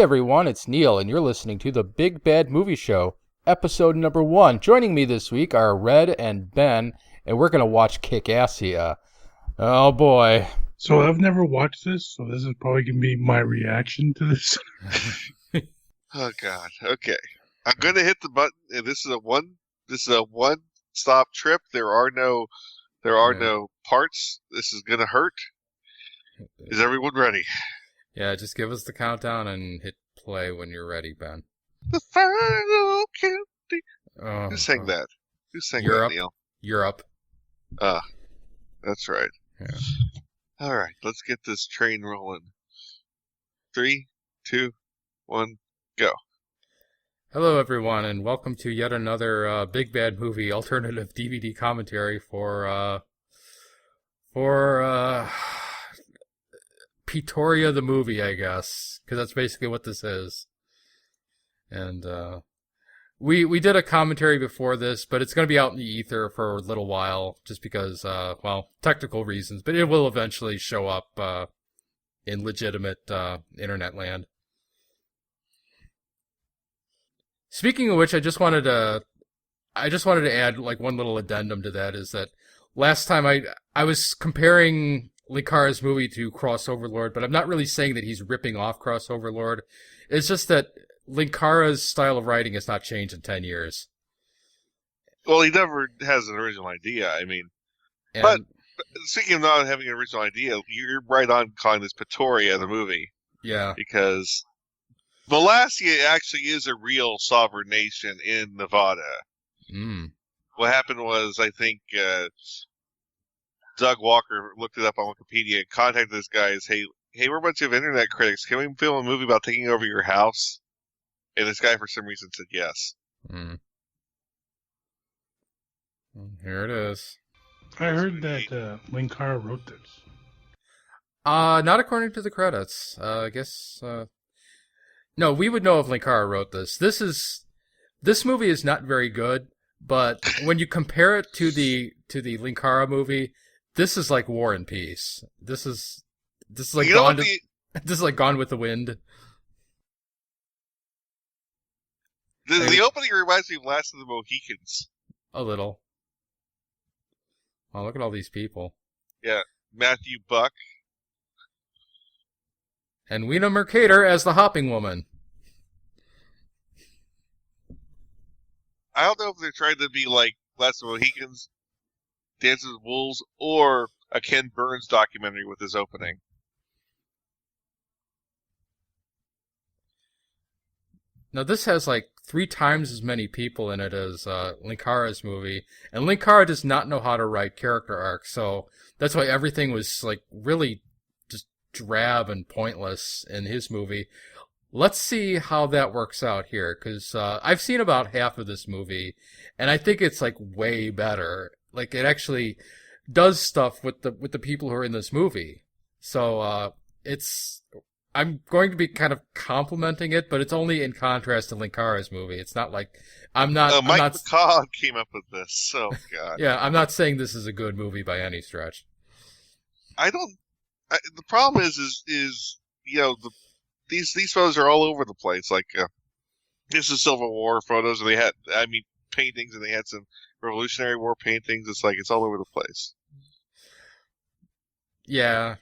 Hey everyone, it's Neil, and you're listening to the Big Bad Movie Show, episode number 1. Joining me this week are Red and Ben, and we're going to watch Kickassia. Oh boy. So I've never watched this, so this is probably going to be my reaction to this. Oh God. Okay. I'm gonna hit the button. And this is a one stop trip. There are no parts. This is gonna hurt. Is everyone ready? Yeah, just give us the countdown and hit play when you're ready, Ben. The final countdown. Who sang that? Who sang that, Neil? Europe. That's right. Yeah. All right, let's get this train rolling. 3, 2, 1, go. Hello everyone, and welcome to yet another Big Bad Movie alternative DVD commentary for Pretoria the movie, I guess, because that's basically what this is. And we did a commentary before this, but it's going to be out in the ether for a little while, just because, technical reasons. But it will eventually show up in legitimate internet land. Speaking of which, I just wanted to add like one little addendum to that, is that last time I was comparing Linkara's movie to Cross Overlord, but I'm not really saying that he's ripping off Cross Overlord. It's just that Linkara's style of writing has not changed in 10 years. Well, he never has an original idea. I mean, but speaking of not having an original idea, you're right on calling this Pretoria the movie. Yeah. Because Malaysia actually is a real sovereign nation in Nevada. Mm. What happened was, I think, Doug Walker looked it up on Wikipedia and contacted this guy and said, hey, we're a bunch of internet critics. Can we film a movie about taking over your house? And this guy, for some reason, said yes. Mm. Here it is. I heard that Linkara wrote this. Not according to the credits. I guess, no, we would know if Linkara wrote this. This movie is not very good, but when you compare it to the Linkara movie, this is like War and Peace. This is like this is like Gone with the Wind. The opening reminds me of Last of the Mohicans. A little. Oh, look at all these people. Yeah, Matthew Buck. And Weena Mercator as the Hopping Woman. I don't know if they're trying to be like Last of the Mohicans, Dances with Wolves, or a Ken Burns documentary with his opening. Now, this has like 3 times as many people in it as Linkara's movie, and Linkara does not know how to write character arcs, so that's why everything was like really just drab and pointless in his movie. Let's see how that works out here, because I've seen about half of this movie, and I think it's like way better. Like, it actually does stuff with the people who are in this movie. So I'm going to be kind of complimenting it, but it's only in contrast to Linkara's movie. It's not like Mike McCaw came up with this. Oh God. Yeah, I'm not saying this is a good movie by any stretch. The problem is you know, these photos are all over the place. Like this is Civil War photos, and they had paintings, and they had some Revolutionary War paintings. It's like it's all over the place. Yeah,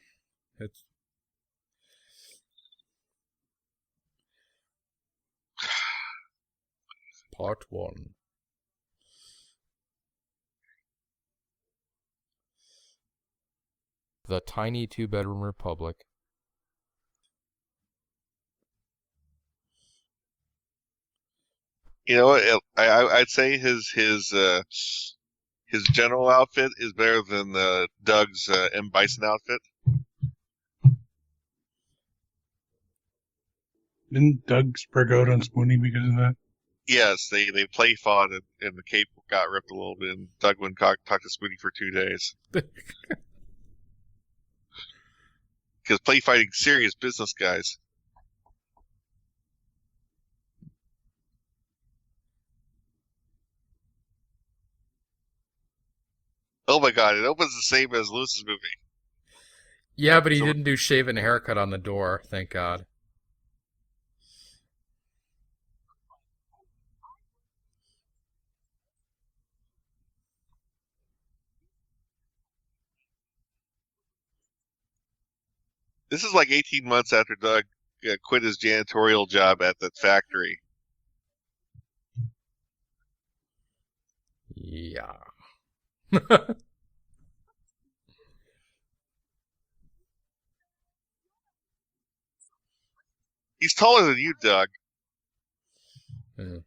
it's. Part 1. The Tiny 2-Bedroom Republic. You know what? I'd say his general outfit is better than Doug's M. Bison outfit. Didn't Doug spurg out on Spoonie because of that? Yes, they play fought, and the cape got ripped a little bit, and Doug wouldn't talk to Spoonie for 2 days. Because play fighting's serious business, guys. Oh my God, it opens the same as Lewis's movie. Yeah, but he didn't do shave and haircut on the door, thank God. This is like 18 months after Doug quit his janitorial job at the factory. Yeah. He's taller than you, Doug. Mm.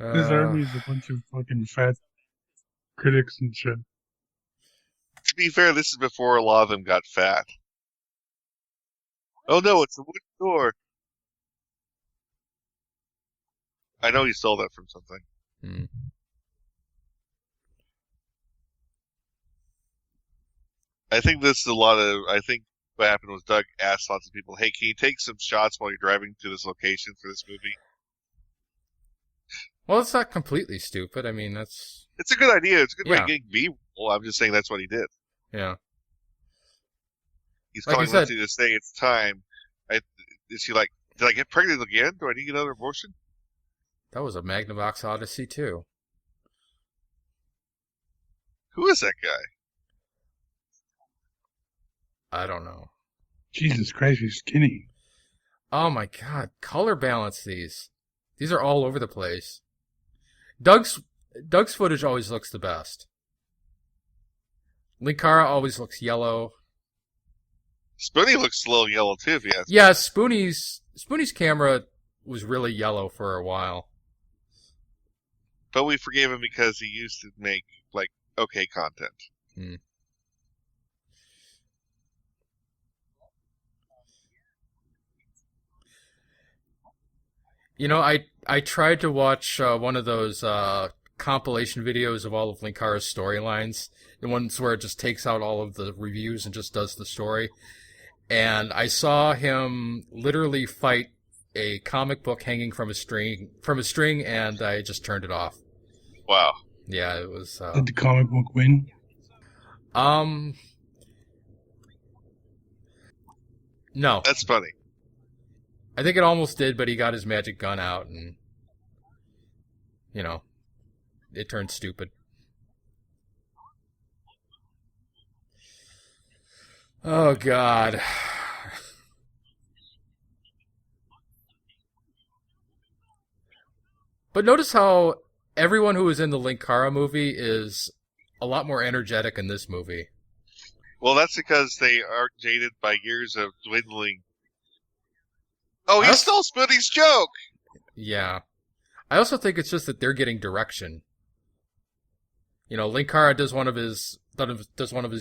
This Uh, army is a bunch of fucking fat critics and shit. To be fair, this is before a lot of them got fat. Oh no, it's a wood door. I know he stole that from something. hmm. I think this is a lot of. I think what happened was Doug asked lots of people, "Hey, can you take some shots while you're driving to this location for this movie?" Well, it's not completely stupid. I mean, that's It's a good idea. It's a good way yeah, of getting B-roll. I'm just saying that's what he did. yeah. He's Like I calling said, Lindsay to say it's time. Is she like, did I get pregnant again? Do I need another abortion? that was a Magnavox Odyssey too. Who is that guy? I don't know. Jesus Christ, he's skinny. Oh my god, color balance these. These are all over the place. Doug's Doug's footage always looks the best. Linkara always looks yellow. Spoonie looks a little yellow too, if you ask me. Yeah, Spoonie's camera was really yellow for a while. But we forgave him because he used to make like okay content. Hmm. You know, I tried to watch one of those compilation videos of all of Linkara's storylines, the ones where it just takes out all of the reviews and just does the story. And I saw him literally fight a comic book hanging from a string, and I just turned it off. Wow. Yeah, it was. Did the comic book win? Um, no, That's funny. I think it almost did, but he got his magic gun out, and you know, it turned stupid. Oh God. But notice how everyone who was in the Linkara movie is a lot more energetic in this movie. Well, that's because they are jaded by years of dwindling. Oh, I he also, stole Spoonie's joke! yeah. I also think it's just that they're getting direction. You know, Linkara does one of his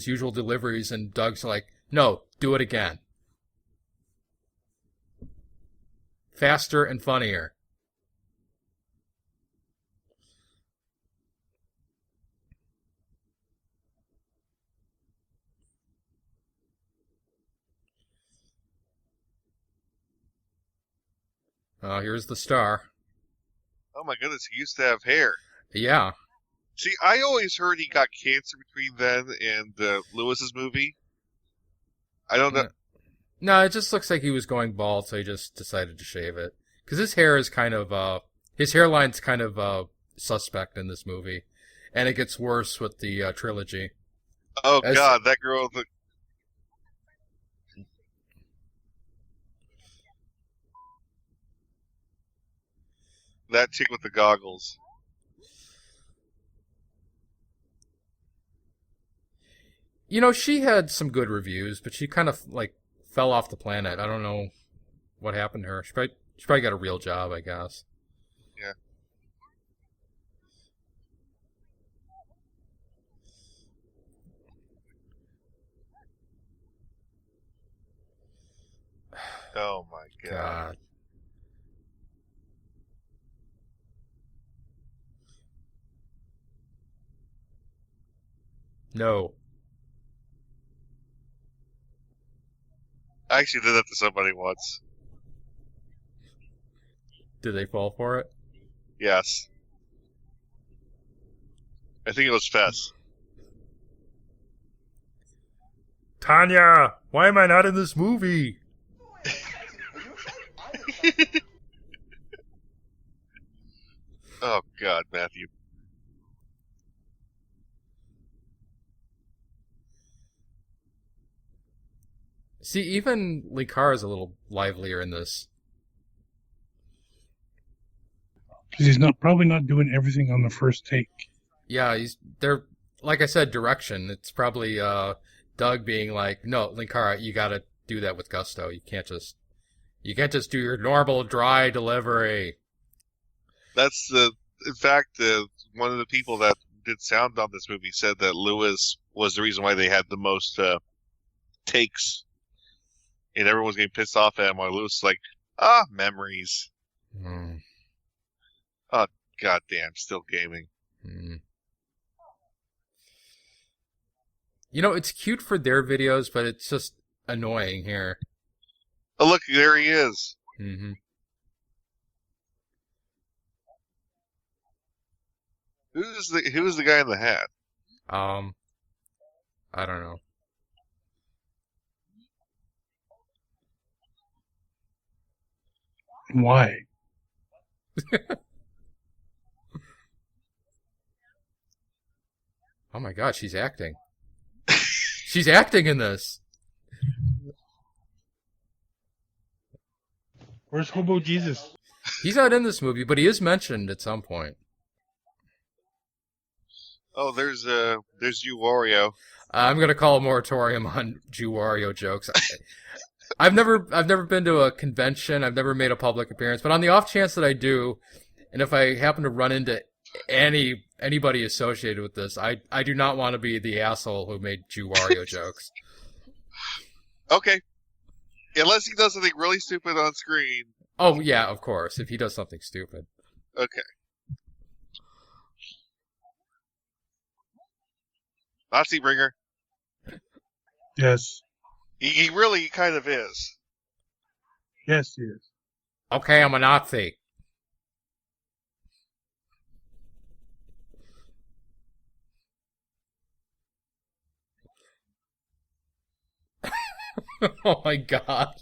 usual deliveries, and Doug's like, "No, do it again, faster and funnier." Here's the star. Oh my goodness, he used to have hair. Yeah. See, I always heard he got cancer between then and Lewis's movie. I don't know. No, it just looks like he was going bald, so he just decided to shave it. Because his hair is kind of, his hairline's kind of, suspect in this movie. And it gets worse with the, trilogy. Oh As, God, that girl. That chick with the goggles. you know, she had some good reviews, but she kind of, like, fell off the planet. I don't know what happened to her. She probably got a real job, I guess. Yeah. Oh my God. God. No. I actually did that to somebody once. Did they fall for it? Yes. I think it was Fess. Tanya, why am I not in this movie? Oh God, Matthew. See, even Likar is a little livelier in this. Because he's probably not doing everything on the first take. Yeah, they're like I said, direction. It's probably Doug being like, "No, Linkara, you gotta do that with gusto. You can't just do your normal dry delivery." That's in fact, one of the people that did sound on this movie said that Lewis was the reason why they had the most takes, and everyone was getting pissed off at him. While Lewis was like, memories. Mm. Oh, goddamn, still gaming. Mm. You know, it's cute for their videos, but it's just annoying here. Oh, look, there he is. Mm-hmm. Who's the guy in the hat? I don't know. Why? Oh my God, she's acting. She's acting in this. Where's Hobo Jesus? He's not in this movie, but he is mentioned at some point. Oh, there's you, Wario. I'm gonna call a moratorium on Jew Wario jokes. I've never been to a convention. I've never made a public appearance, but on the off chance that I do, and if I happen to run into anybody associated with this, I do not want to be the asshole who made Jew Wario jokes. Okay, unless he does something really stupid on screen. Oh yeah, of course. If he does something stupid. Okay. Nazi bringer. Yes. He really kind of is. Yes, he is. Okay, I'm a Nazi. Oh my God.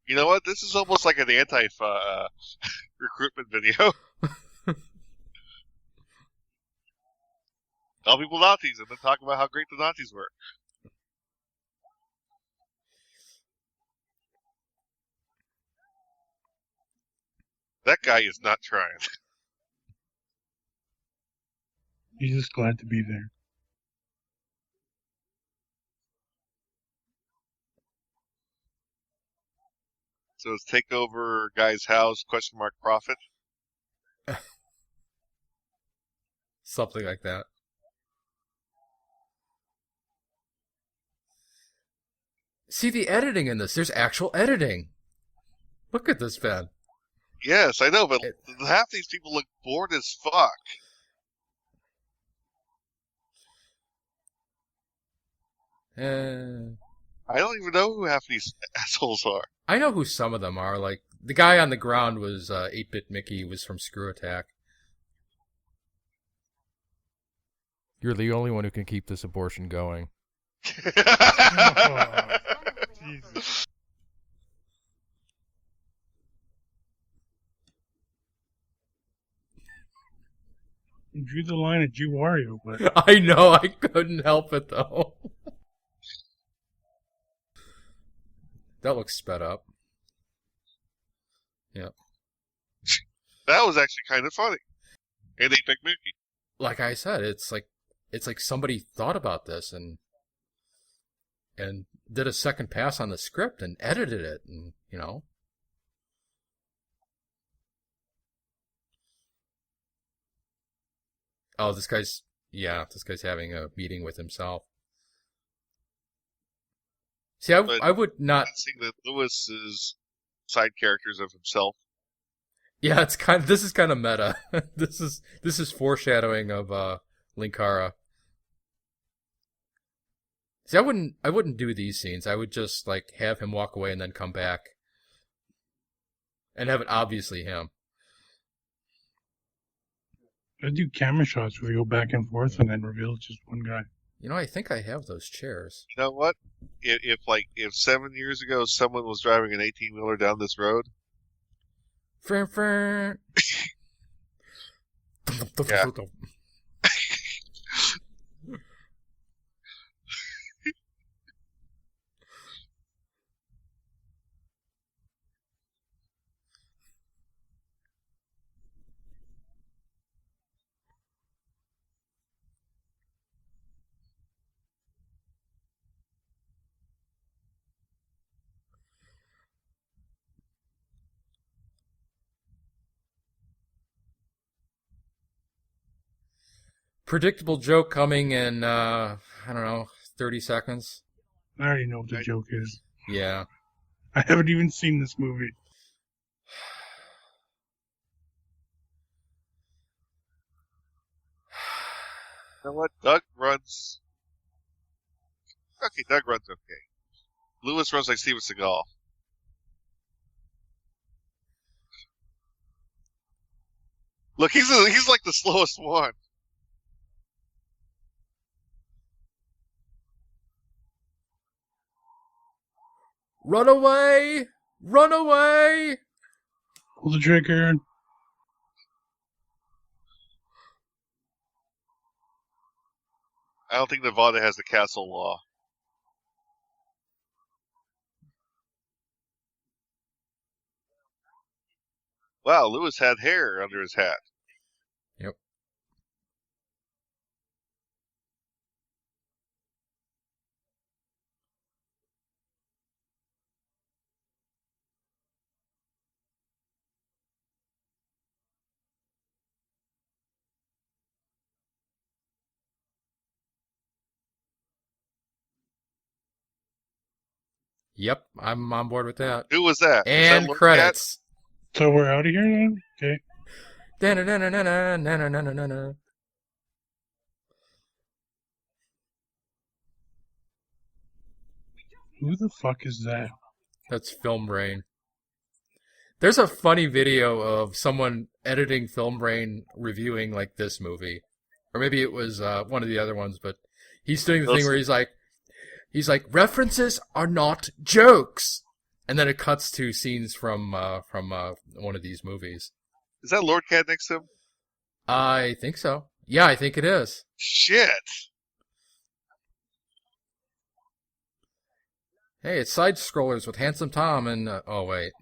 You know what? This is almost like an anti recruitment video. Tell people Nazis and then talk about how great the Nazis were. That guy is not trying. He's just glad to be there. So it's take over guy's house, ? Profit. Something like that. See the editing in this. There's actual editing. Look at this, Ben. Yes, I know, but half these people look bored as fuck. I don't even know who half these assholes are. I know who some of them are. Like, the guy on the ground was 8-Bit Mickey, was from Screw Attack. You're the only one who can keep this abortion going. Oh, Jesus. He drew the line at Jew Wario, but I know, I couldn't help it though. That looks sped up. Yep. That was actually kind of funny. And they picked Mickey. Like I said, it's like somebody thought about this and did a second pass on the script and edited it, and you know. Oh, this guy's having a meeting with himself. See, I would not. Seeing that Lewis is side characters of himself. Yeah, this is kind of meta. This is foreshadowing of Linkara. See, I wouldn't do these scenes. I would just like have him walk away and then come back, and have it obviously him. I do camera shots where you go back and forth and then reveal it's just one guy. I think I have those chairs. You know what? If 7 years ago someone was driving an 18-wheeler down this road, Fern, fern. Yeah. Predictable joke coming in, I don't know, 30 seconds. I already know what the joke is. Yeah. I haven't even seen this movie. you know what? Doug runs. Okay, Doug runs okay. Lewis runs like Steven Seagal. Look, he's like the slowest one. Run away! Run away! Pull the trigger. I don't think Nevada has the castle law. Wow, Lewis had hair under his hat. Yep. Yep, I'm on board with that. Who was that? Was that And Lord credits. So we're out of here now? Okay. Da-na-na-na-na-na-na-na-na-na. Who the fuck is that? That's Film Brain. There's a funny video of someone editing Film Brain reviewing like this movie, or maybe it was one of the other ones. But he's doing the thing where he's like references are not jokes, and then it cuts to scenes from one of these movies. Is that Lord Cat next to him? I think so. Yeah, I think it is. Shit. Hey, it's side scrollers with Handsome Tom and oh wait,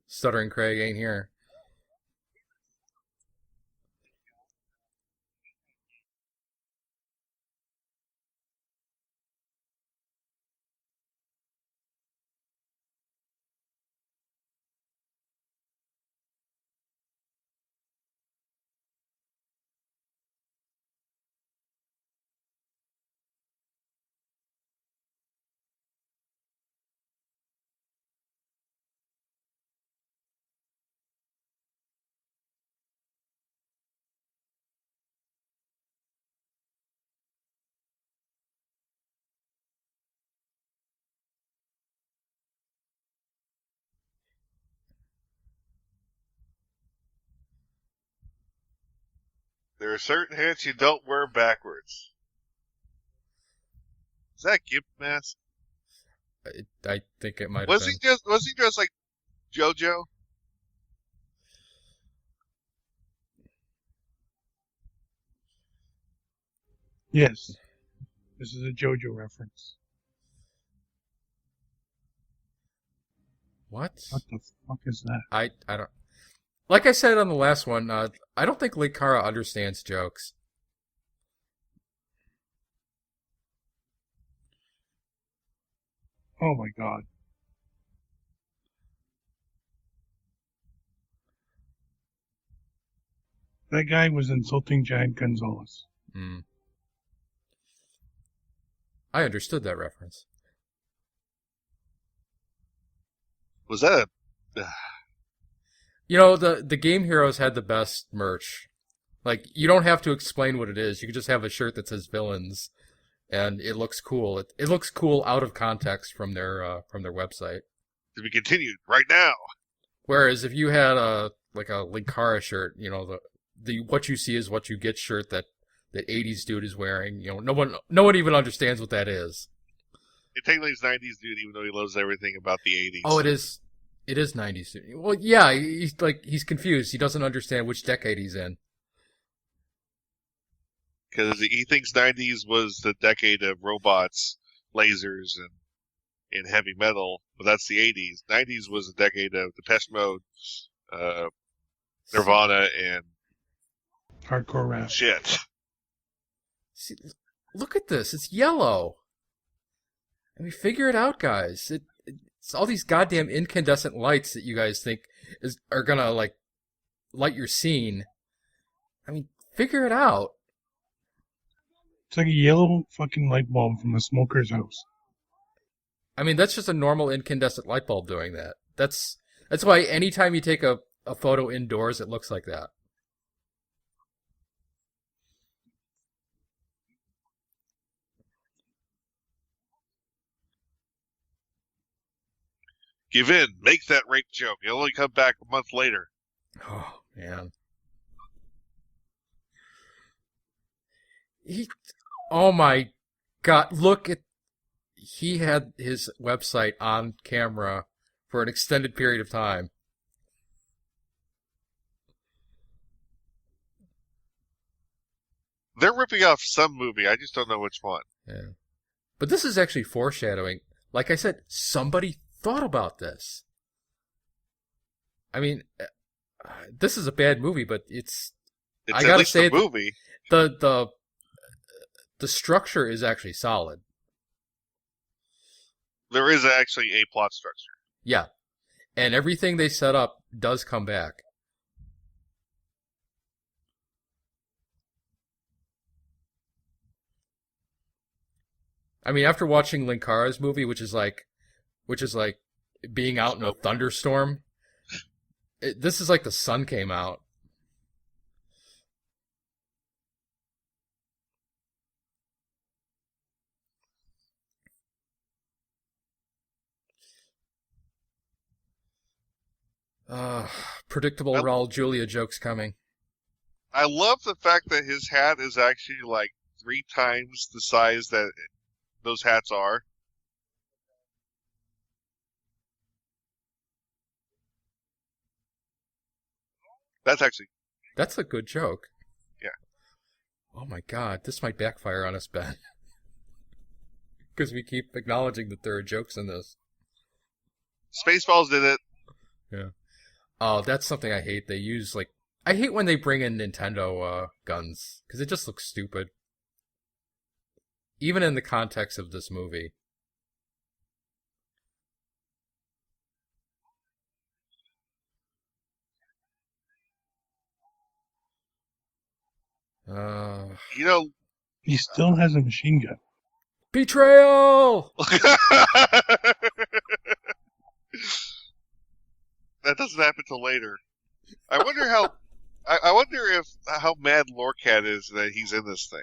Stuttering Craig ain't here. There are certain hats you don't wear backwards. Is that Gimp Mask? I think it might have been. Was he dressed like JoJo? Yes. This is a JoJo reference. What? What the fuck is that? I don't. Like I said on the last one, I don't think Linkara understands jokes. Oh my god. That guy was insulting Giant Gonzalez. Hmm. I understood that reference. Was that a... The Game Heroes had the best merch. Like, you don't have to explain what it is. You can just have a shirt that says villains, and it looks cool. It looks cool out of context from their website. To be continued right now. Whereas if you had a Linkara shirt, the what you see is what you get shirt that that 80s dude is wearing. No one even understands what that is. It technically is 90s dude, even though he loves everything about the 80s. Oh, it is 90s dude. Well, yeah, he's confused. He doesn't understand which decade he's in. Because he thinks 90s was the decade of robots, lasers, and heavy metal, but that's the 80s. 90s was the decade of Depeche Mode, Nirvana, and Hardcore rap. shit. See, look at this. It's yellow. I mean, figure it out, guys. It's all these goddamn incandescent lights that you guys think are gonna, like, light your scene. I mean, figure it out. It's like a yellow fucking light bulb from a smoker's house. I mean, that's just a normal incandescent light bulb doing that. That's why anytime you take a photo indoors, it looks like that. Give in. Make that rape joke. It'll only come back a month later. Oh, man. Oh my God, look at, he had his website on camera for an extended period of time. They're ripping off some movie. I just don't know which one. Yeah. But this is actually foreshadowing. Like I said, somebody thought about this. I mean, this is a bad movie, but it's I at gotta least say, a movie. The structure is actually solid. There is actually a plot structure. Yeah. And everything they set up does come back. I mean, after watching Linkara's movie, which is like being out in a thunderstorm, this is like the sun came out. Predictable Raul Julia jokes coming. I love the fact that his hat is actually like 3 times the size that those hats are. That's a good joke. Yeah. Oh my God, this might backfire on us, Ben. Because we keep acknowledging that there are jokes in this. Spaceballs did it. Yeah. Oh, that's something I hate. They use, like, I hate when they bring in Nintendo guns, because it just looks stupid. Even in the context of this movie. You know, He still has a machine gun. Betrayal! that doesn't happen till later. I wonder how. I wonder how mad Lorcat is that he's in this thing.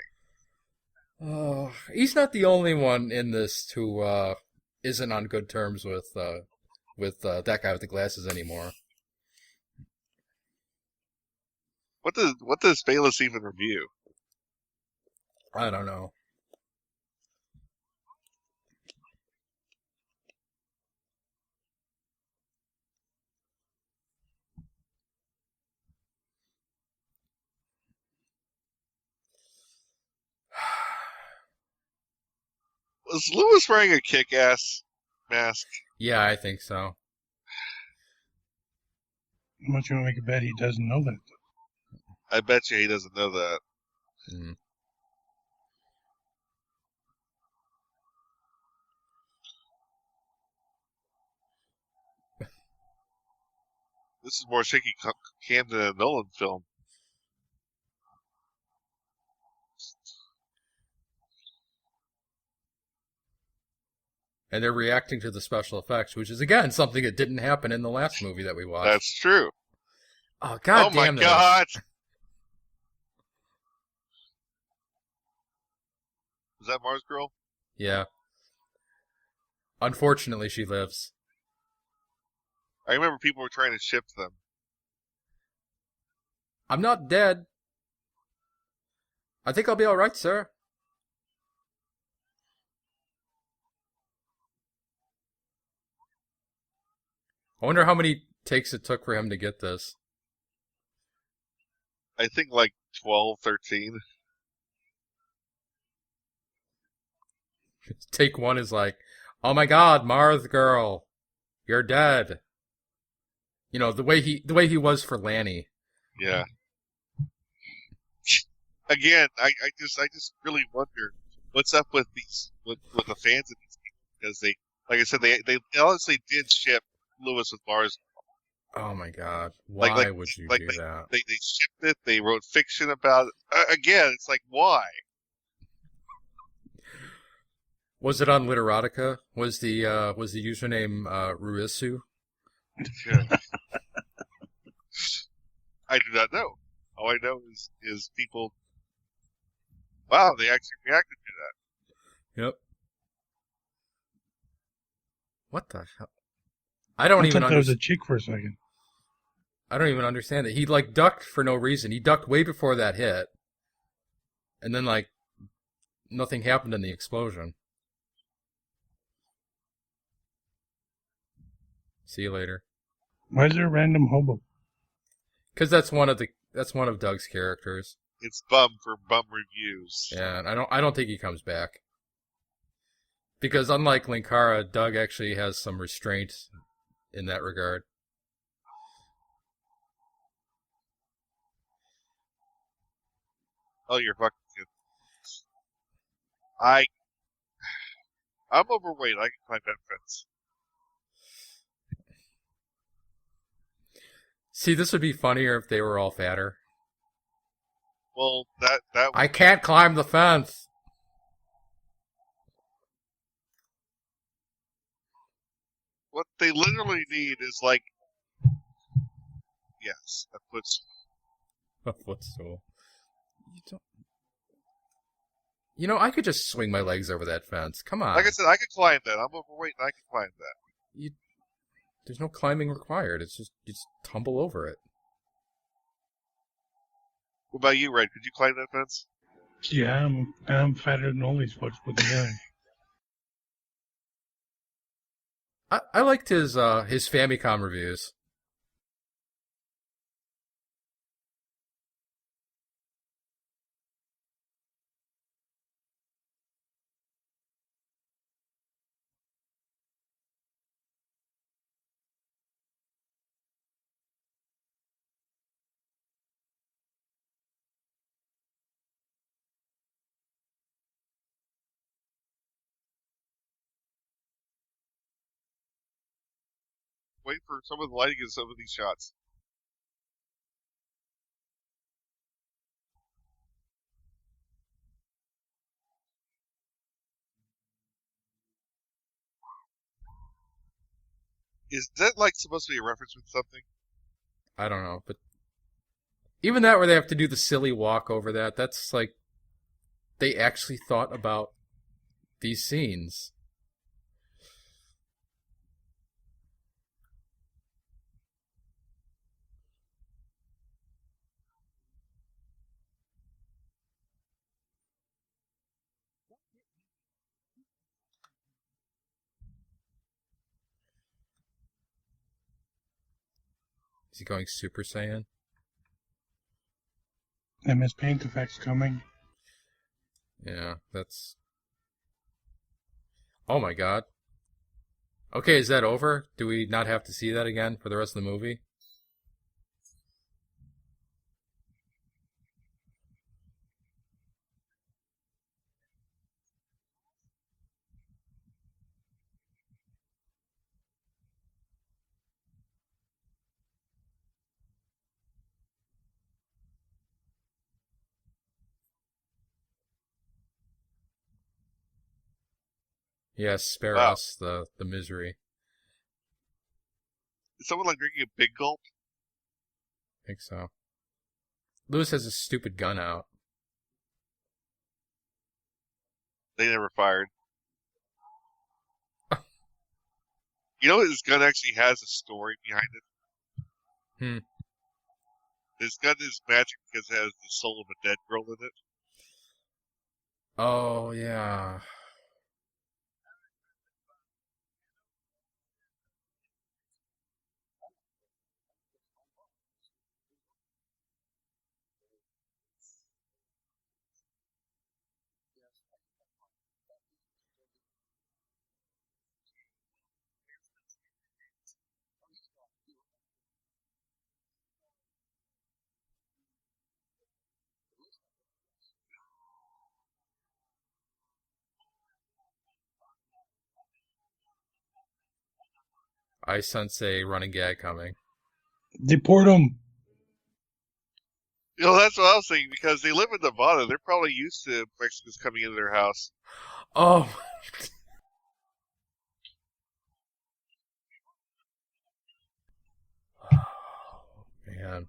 He's not the only one in this who isn't on good terms with that guy with the glasses anymore. What does Bayless even review? I don't know. Was Lewis wearing a kick-ass mask? Yeah, I think so. How much you want to make a bet he doesn't know that? I bet you he doesn't know that. Mm. This is more shaky cam than a Nolan film. And they're reacting to the special effects, which is, again, something that didn't happen in the last movie that we watched. That's true. Oh, God oh damn my God! Is that Mars Girl? Yeah. Unfortunately, she lives. I remember people were trying to ship them. I'm not dead. I think I'll be all right, sir. I wonder how many takes it took for him to get this. I think like 12, 13. Take one is like, oh my God, Marth girl, you're dead. You know the way he was for Lanny. Yeah. Again, I just really wonder what's up with with the fans of these people because they, like I said, they honestly did ship Lewis with Mars. Oh my God, Like why would you do that? they shipped it. They wrote fiction about it. Again, it's like why? Was it on Literotica? Was the username Ruisu? Yeah. I do not know. All I know is people. Wow, they actually reacted to that. Yep. What the hell? I don't I even thought that was a understand. chick for a second. I don't even understand it. He like ducked for no reason. He ducked way before that hit, and then like nothing happened in the explosion. See you later. Why is there a random hobo? Because that's one of Doug's characters. It's bum for bum reviews. Yeah, and I don't think he comes back. Because unlike Linkara, Doug actually has some restraint in that regard. Oh, you're fucking kidding. I I'm overweight. I can climb that fence. See, this would be funnier if they were all fatter. Well, that I can't climb the fence. what they literally need is like yes, a footstool. A footstool. You don't. You know, I could just swing my legs over that fence. Come on. Like I said, I can climb that. I'm overweight and I can climb that. You, there's no climbing required. It's just you just tumble over it. What about you, Red? Could you climb that fence? Yeah, I'm fatter than all these folks put together. I liked his Famicom reviews. Wait for some of the lighting in some of these shots. Is that like supposed to be a reference with something? I don't know, but even that where they have to do the silly walk over that's like they actually thought about these scenes. Is he going Super Saiyan? MS Paint effects coming. Yeah, that's. Oh my God. Okay, is that over? Do we not have to see that again for the rest of the movie? Yes, spare Wow. us the misery. Is someone like drinking a big gulp? I think so. Lewis has a stupid gun out. They never fired. You know, his gun actually has a story behind it. Hmm. His gun is magic because it has the soul of a dead girl in it. Oh yeah. I sense a running gag coming. Deport them. That's what I was thinking because they live in Nevada. They're probably used to Mexicans coming into their house. Oh man.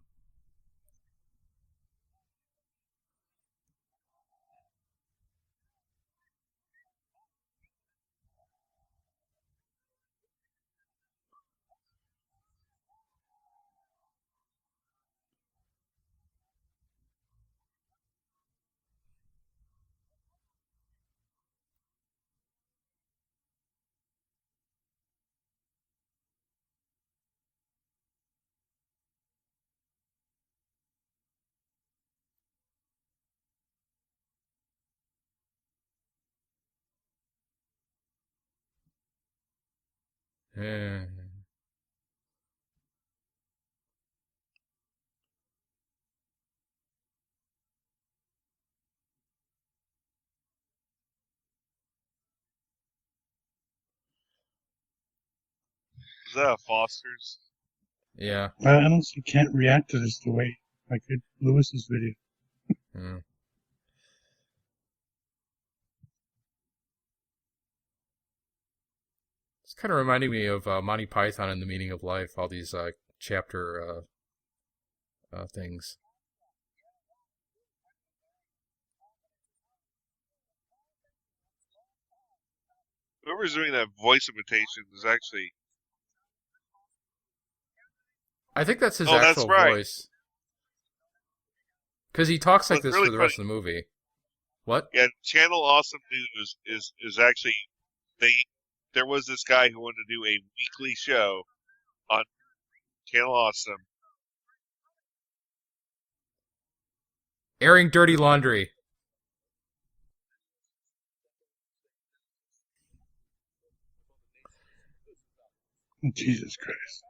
Eh. Is that a Foster's? Yeah. I honestly can't react to this the way I could Lewis's video. Mm. It's kind of reminding me of Monty Python and the Meaning of Life. All these chapter things. Whoever's doing that voice imitation is actually. I think that's his Oh, that's actual right. voice because he talks like What's this really for the funny. rest of the movie. What? Yeah, Channel Awesome News is actually they. There was this guy who wanted to do a weekly show on Channel Awesome. Airing dirty laundry. Jesus Christ.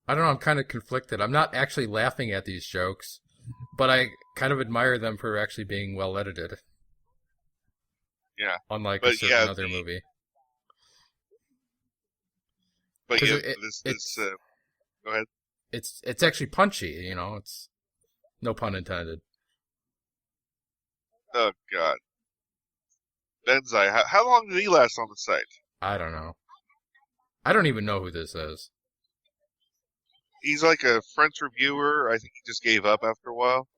I don't know. I'm kind of conflicted. I'm not actually laughing at these jokes, but I kind of admire them for actually being well edited, Yeah, unlike a but certain other movie. Because yeah, this. Go ahead. it's actually punchy. You know, it's no pun intended. Oh God, Benzai. How long did he last on the site? I don't know. I don't even know who this is. He's like a French reviewer. I think he just gave up after a while.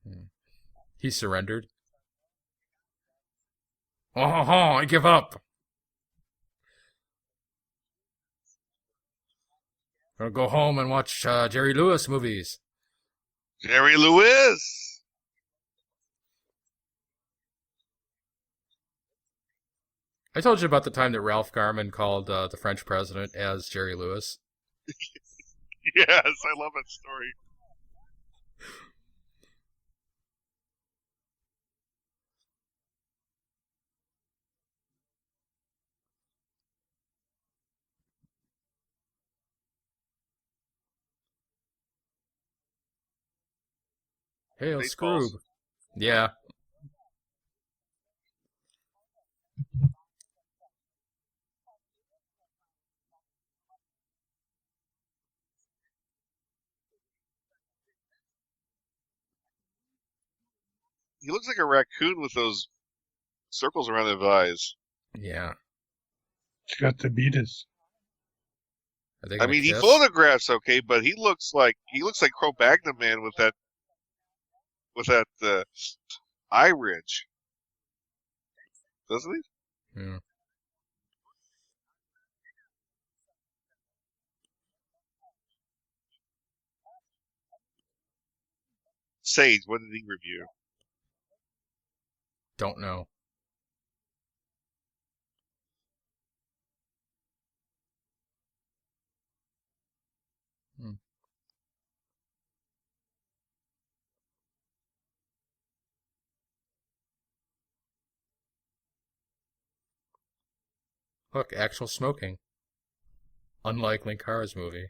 Hmm. He surrendered. Oh, I give up. I'll go home and watch Jerry Lewis movies. Jerry Lewis. I told you about the time that Ralph Garman called the French president as Jerry Lewis. Yes, I love that story. Hail Spaceballs. Scroob. Yeah. He looks like a raccoon with those circles around his eyes. Yeah. He's got the beatus. Are they I gonna mean, he kiss? photographs okay, but he looks like Cro-Magnon Man with that eye ridge, doesn't he? Yeah. Sage, what did he review? Don't know. Hmm. Look, actual smoking. Unlike Linkara's movie.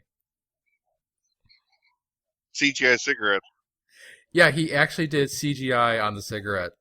CGI cigarette. Yeah, he actually did CGI on the cigarette.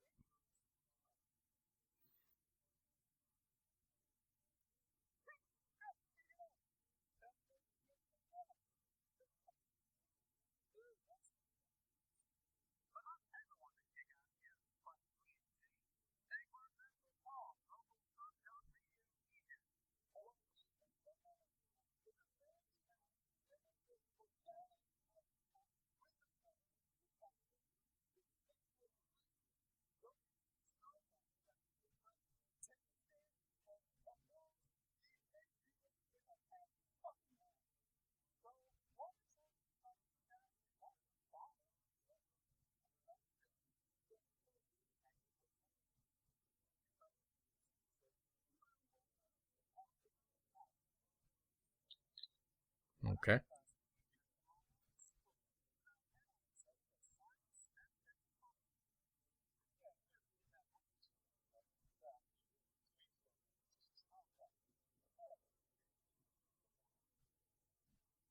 Okay.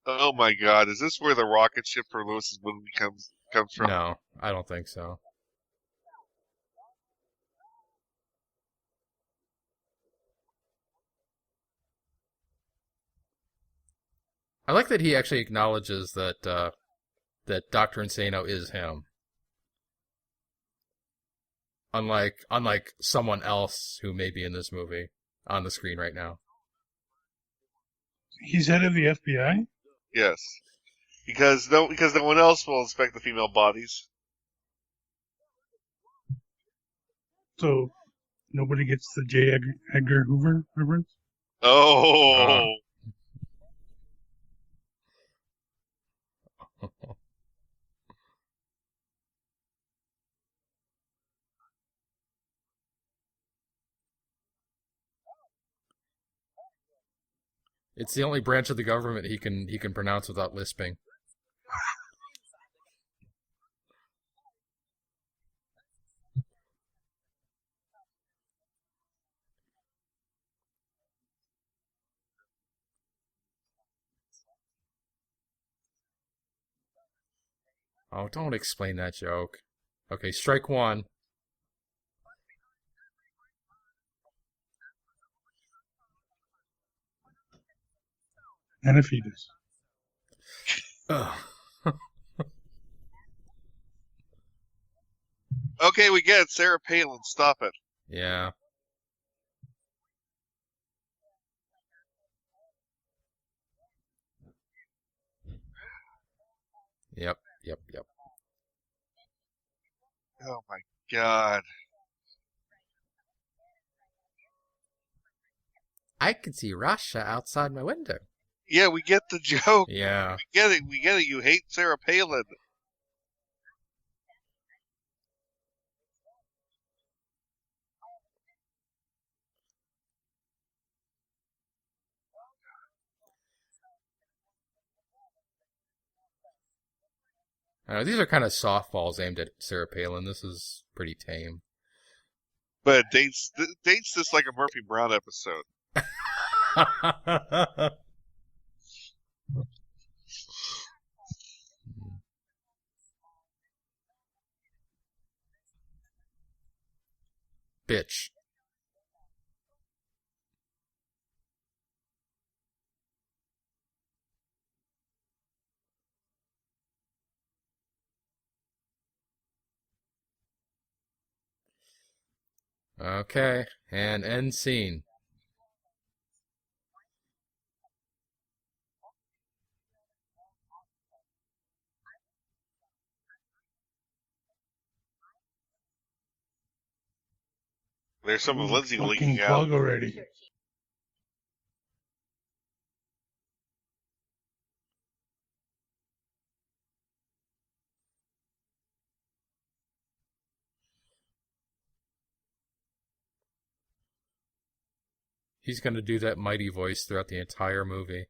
Oh my God, is this where the rocket ship for Lewis's movie comes from? No, I don't think so. I like that he actually acknowledges that Doctor Insano is him. Unlike someone else who may be in this movie on the screen right now. He's head of the FBI? Yes, because no one else will inspect the female bodies. So nobody gets the J. Edgar Hoover reference? Oh, It's the only branch of the government he can pronounce without lisping. Oh, don't explain that joke. Okay, strike one. And a fetus. Ugh. okay, we get it. Sarah Palin, stop it. Yeah. Yep. Yep. Yep. Oh my God. I can see Russia outside my window. Yeah, we get the joke. Yeah. We get it. We get it. You hate Sarah Palin. I know, these are kind of softballs aimed at Sarah Palin. This is pretty tame. But it dates this like a Murphy Brown episode. Bitch. Okay, and end scene. There's some of Lindsay Fucking leaking out. plug already. He's going to do that mighty voice throughout the entire movie.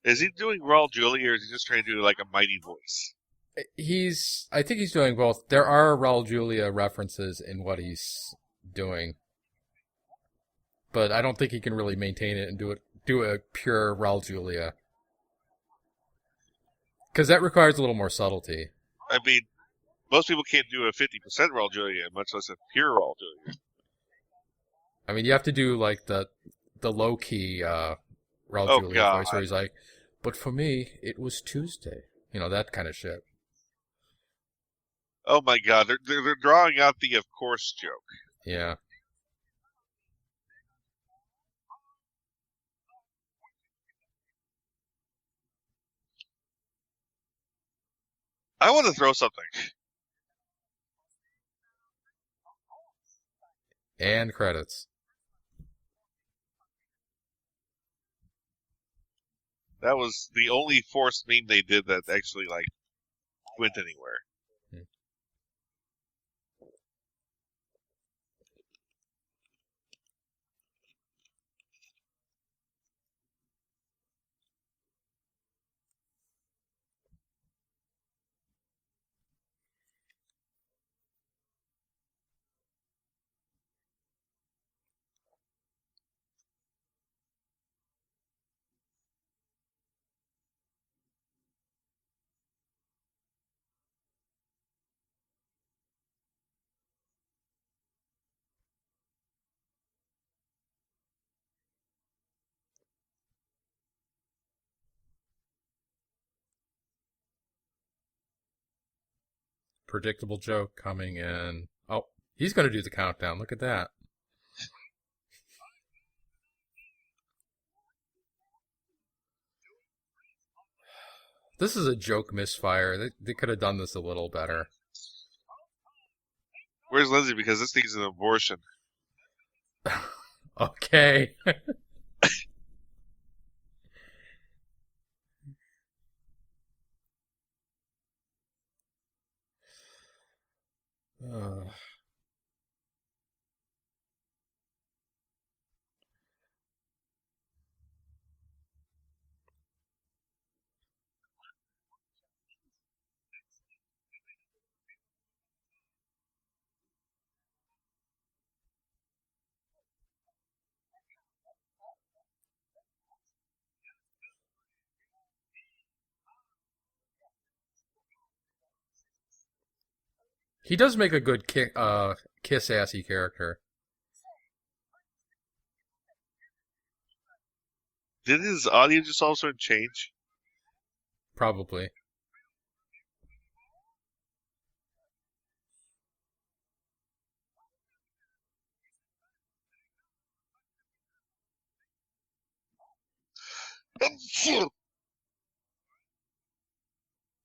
Is he doing Raul Julia, or is he just trying to do like a mighty voice? I think he's doing both. There are Raul Julia references in what he's doing, but I don't think he can really maintain it and do a pure Raul Julia. Because that requires a little more subtlety. I mean, most people can't do a 50% Raul Julia, much less a pure Raul Julia. I mean, you have to do like the low key Raul Oh Julia God! voice where he's like, "But for me, it was Tuesday." You know, that kind of shit. Oh my God! They're drawing out the of course joke. Yeah. I want to throw something. And credits. That was the only forced meme they did that actually like went anywhere. Hmm. Predictable joke coming in. Oh, he's going to do the countdown. Look at that. This is a joke misfire. They could have done this a little better. Where's Lindsay? Because this thing's an abortion. Okay. Uh, he does make a good kiss assy character. Did his audio just all of a sudden change? Probably.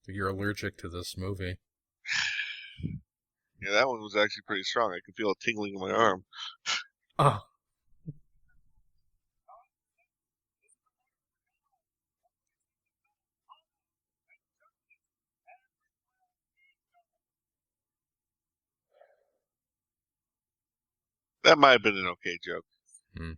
You're allergic to this movie. Yeah, that one was actually pretty strong. I could feel it tingling in my arm. Oh. That might have been an okay joke. Hmm.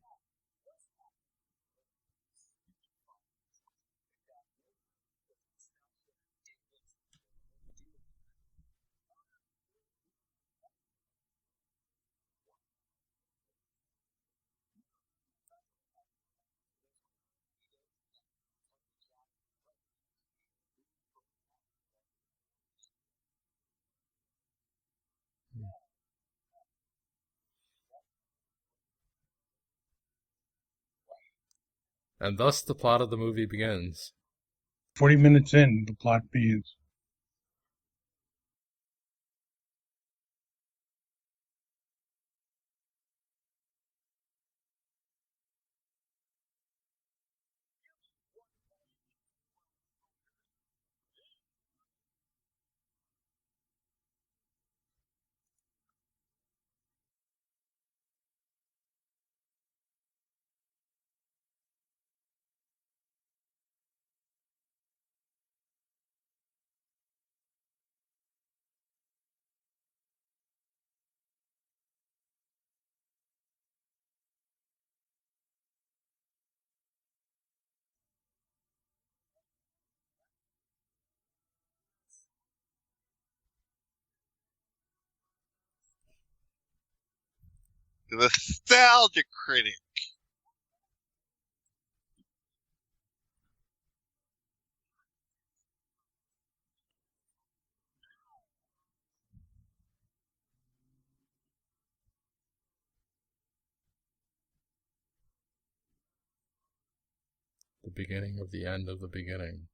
And thus the plot of the movie begins. 40 minutes in, the plot begins. The nostalgia critic. The beginning of the end of the beginning.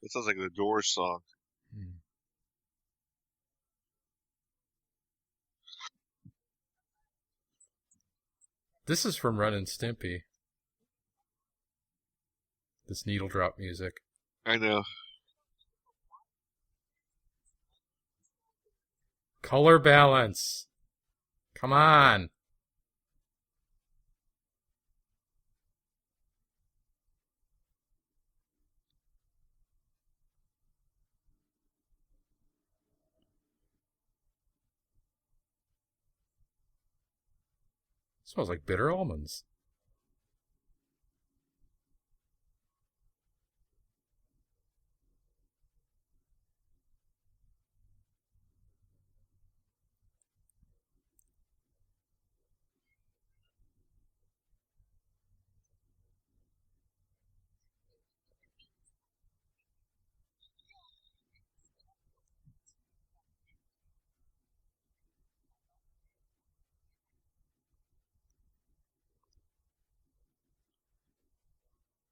It sounds like the Doors song. This is from Ren and Stimpy. This needle drop music. I know. Color balance. Come on. Smells like bitter almonds.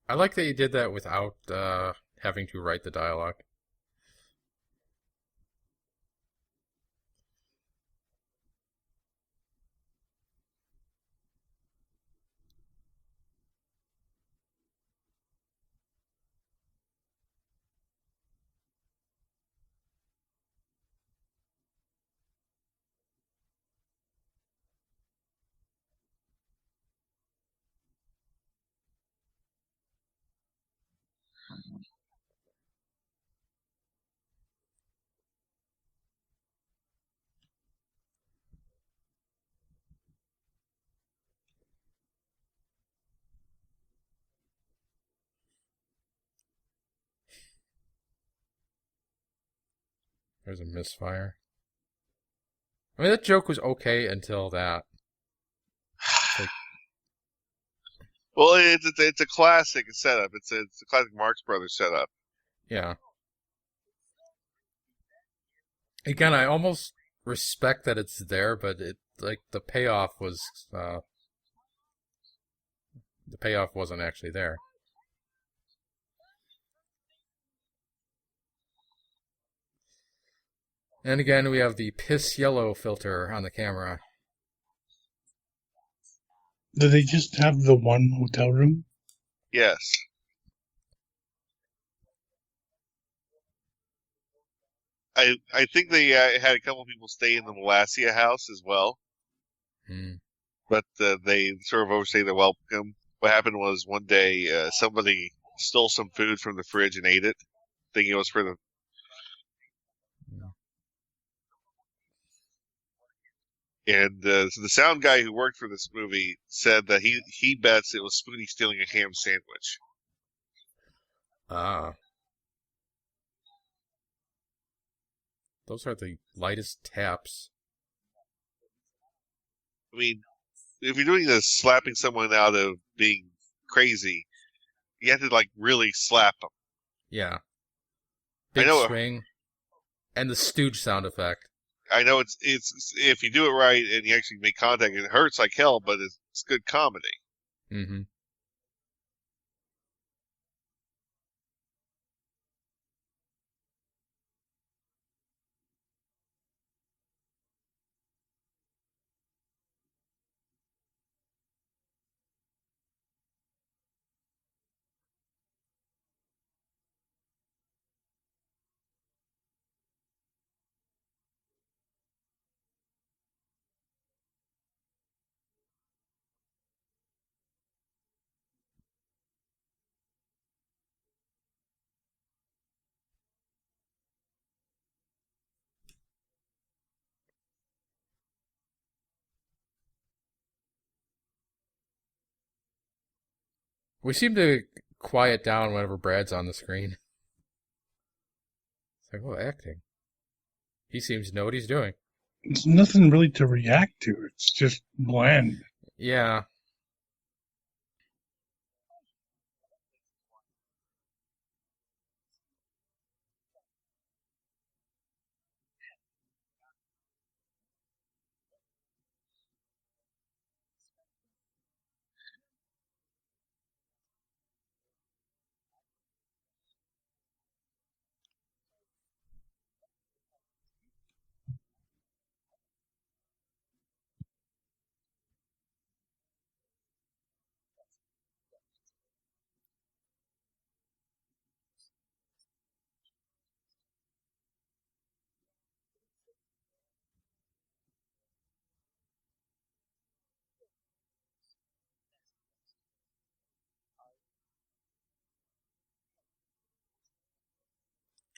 I like that you did that without having to write the dialogue. There's a misfire. I mean, that joke was okay until that. Like, Well, it's a classic setup. It's a classic Marx Brothers setup. yeah. Again, I almost respect that it's there, but the payoff wasn't actually there. And again, we have the piss yellow filter on the camera. Do they just have the one hotel room? Yes. I think they had a couple people stay in the Molassia house as well, but they sort of overstayed their welcome. What happened was one day somebody stole some food from the fridge and ate it, thinking it was for the. And so the sound guy who worked for this movie said that he bets it was Spoonie stealing a ham sandwich. Ah. Those are the lightest taps. I mean, if you're doing this slapping someone out of being crazy, you have to like really slap them. Yeah. Big swing. And the stooge sound effect. I know it's if you do it right and you actually make contact, it hurts like hell, but it's good comedy. Mm-hmm. We seem to quiet down whenever Brad's on the screen. It's like, oh, acting. He seems to know what he's doing. It's nothing really to react to. It's just bland. Yeah.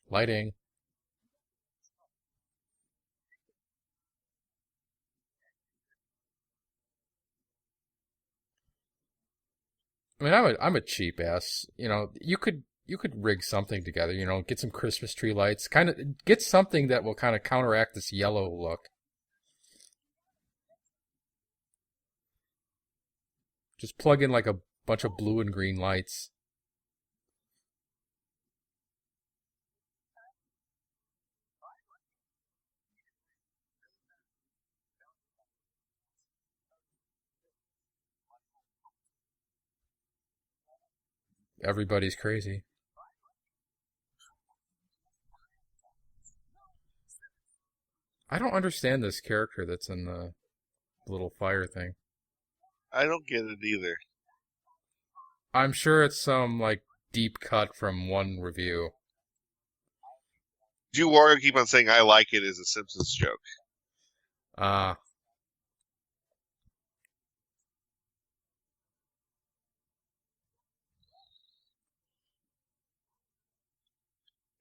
Lighting. I mean, I'm a cheap ass. You could rig something together. Get some Christmas tree lights. Kind of get something that will kind of counteract this yellow look. Just plug in like a bunch of blue and green lights. Everybody's crazy. I don't understand this character that's in the little fire thing. I don't get it either. I'm sure it's some like deep cut from one review. Drew Warrior keep on saying I like it as a Simpsons joke. Uh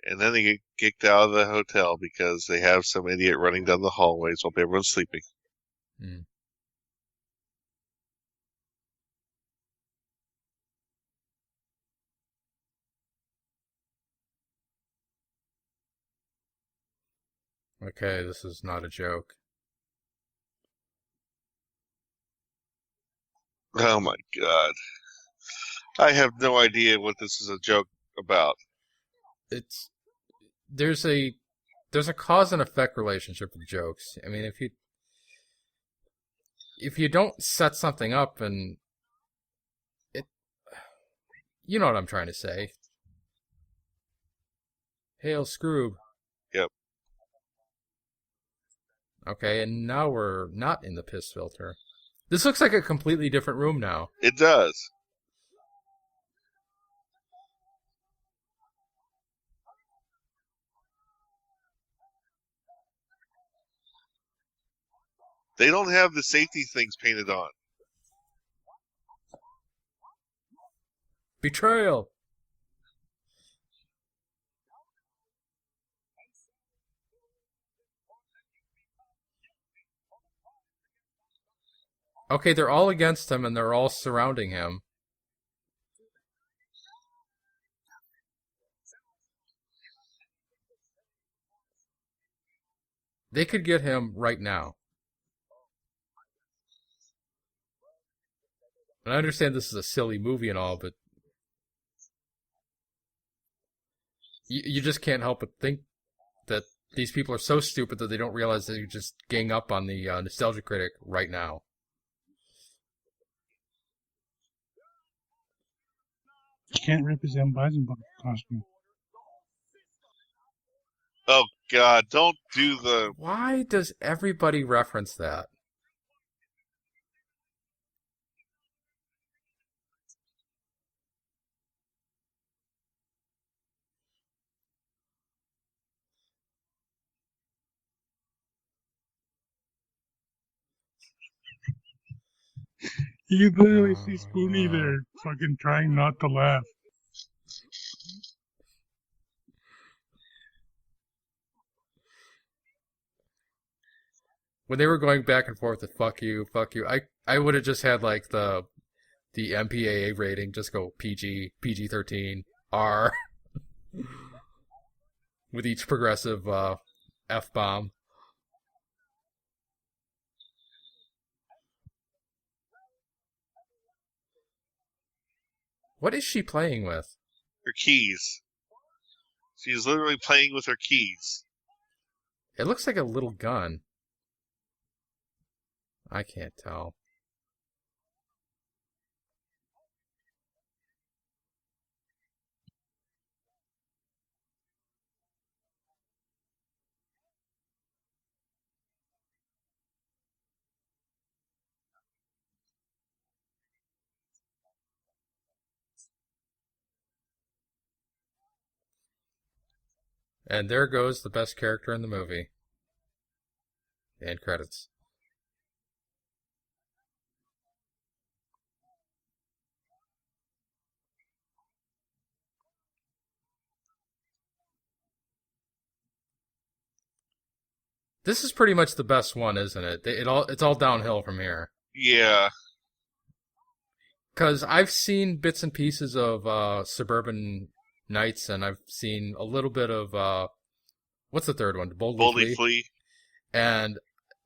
And then they get kicked out of the hotel because they have some idiot running down the hallways while everyone's sleeping. hmm. Okay, this is not a joke. Oh my god. I have no idea what this is a joke about. It's there's a there's a cause and effect relationship with jokes. I mean, if you don't set something up and it, you know what I'm trying to say. Hail Scroob. Yep. Okay, and now we're not in the piss filter. This looks like a completely different room now. It does. They don't have the safety things painted on. Betrayal. Okay, they're all against him and they're all surrounding him. They could get him right now. And I understand this is a silly movie and all, but you just can't help but think that these people are so stupid that they don't realize that you're just gang up on the nostalgia critic right now. You can't represent Weisenbach costume. Oh god, don't do the... Why does everybody reference that? You literally see Spoonie there fucking trying not to laugh. When they were going back and forth with fuck you, I would have just had like the MPAA rating, just go PG, PG-13, R, with each progressive F-bomb. What is she playing with? Her keys. She's literally playing with her keys. It looks like a little gun. I can't tell. And there goes the best character in the movie. And credits. This is pretty much the best one, isn't it? It's all downhill from here. Yeah. Because I've seen bits and pieces of Suburban Nights, and I've seen a little bit of what's the third one? Boldly Flee. And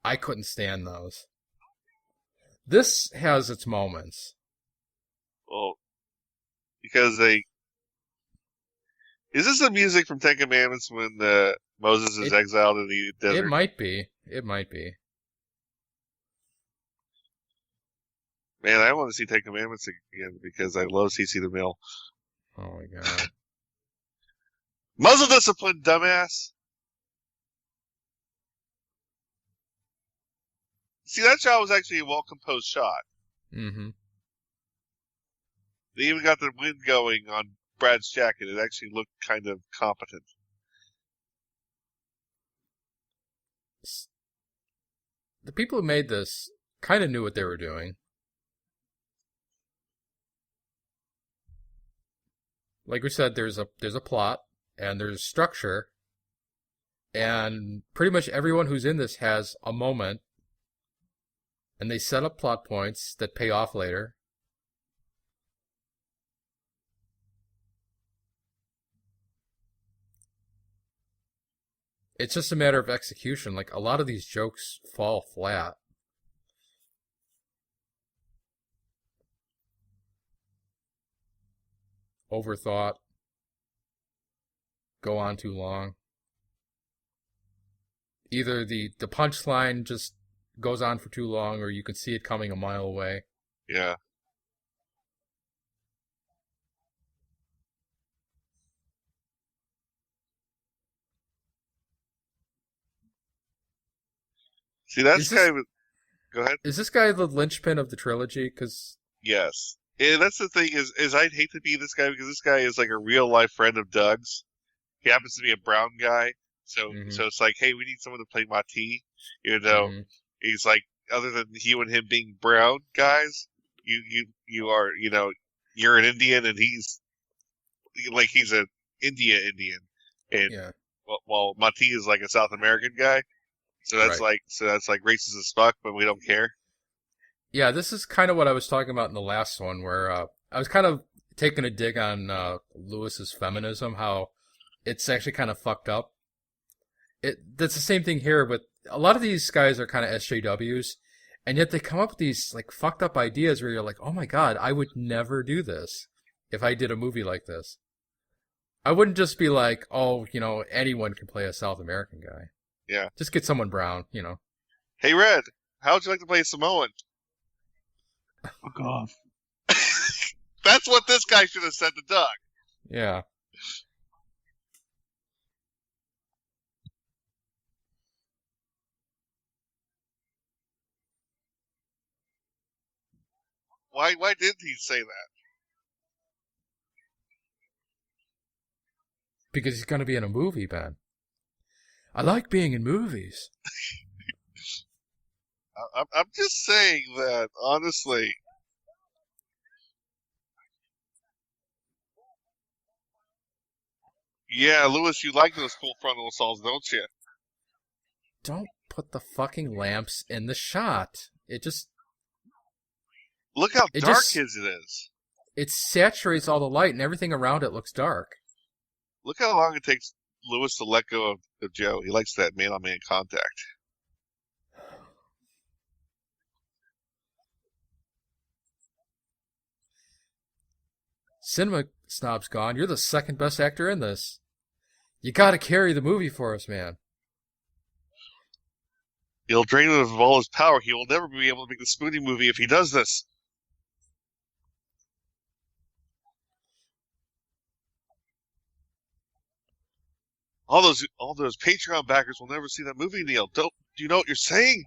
I couldn't stand those. This has its moments. Well, because they... Is this the music from Ten Commandments when Moses is exiled in the desert? It might be. It might be. Man, I want to see Ten Commandments again because I love CC the Mill. Oh my god. Muzzle discipline, dumbass! See, that shot was actually a well-composed shot. Mm-hmm. They even got the wind going on Brad's jacket. It actually looked kind of competent. The people who made this kind of knew what they were doing. Like we said, there's a plot and there's structure, and pretty much everyone who's in this has a moment, and they set up plot points that pay off later. It's just a matter of execution. Like, a lot of these jokes fall flat. Overthought. Go on too long. Either the punchline just goes on for too long, or you can see it coming a mile away. Yeah. See, that's kind of... Go ahead. Is this guy the linchpin of the trilogy? Because Yes. And that's the thing is I'd hate to be this guy because this guy is like a real life friend of Doug's. He happens to be a brown guy. So it's like, hey, we need someone to play Mati. You know, he's like, other than you and him being brown guys, you are, you know, you're an Indian and he's an Indian. And while Mati is like a South American guy. So that's like racist as fuck, but we don't care. Yeah, this is kind of what I was talking about in the last one, where I was kind of taking a dig on Lewis's feminism, how it's actually kind of fucked up. That's the same thing here, but a lot of these guys are kind of SJWs, and yet they come up with these like fucked up ideas where you're like, oh my god, I would never do this if I did a movie like this. I wouldn't just be like, oh, you know, anyone can play a South American guy. Yeah. Just get someone brown, you know. Hey, Red, how would you like to play Samoan? Fuck off. That's what this guy should have said to Doug. Yeah. Why didn't he say that? Because he's going to be in a movie, Ben. I like being in movies. I'm just saying that, honestly. Yeah, Lewis, you like those full frontal assaults, don't you? Don't put the fucking lamps in the shot. It just... Look how It dark just his it is. it saturates all the light, and everything around it looks dark. Look how long it takes Lewis to let go of Joe. He likes that man-on-man contact. Cinema snob's gone. You're the second best actor in this. You gotta carry the movie for us, man. He'll drain him of all his power. He will never be able to make the Spoonie movie if he does this. All those Patreon backers will never see that movie, Neil. Do you know what you're saying?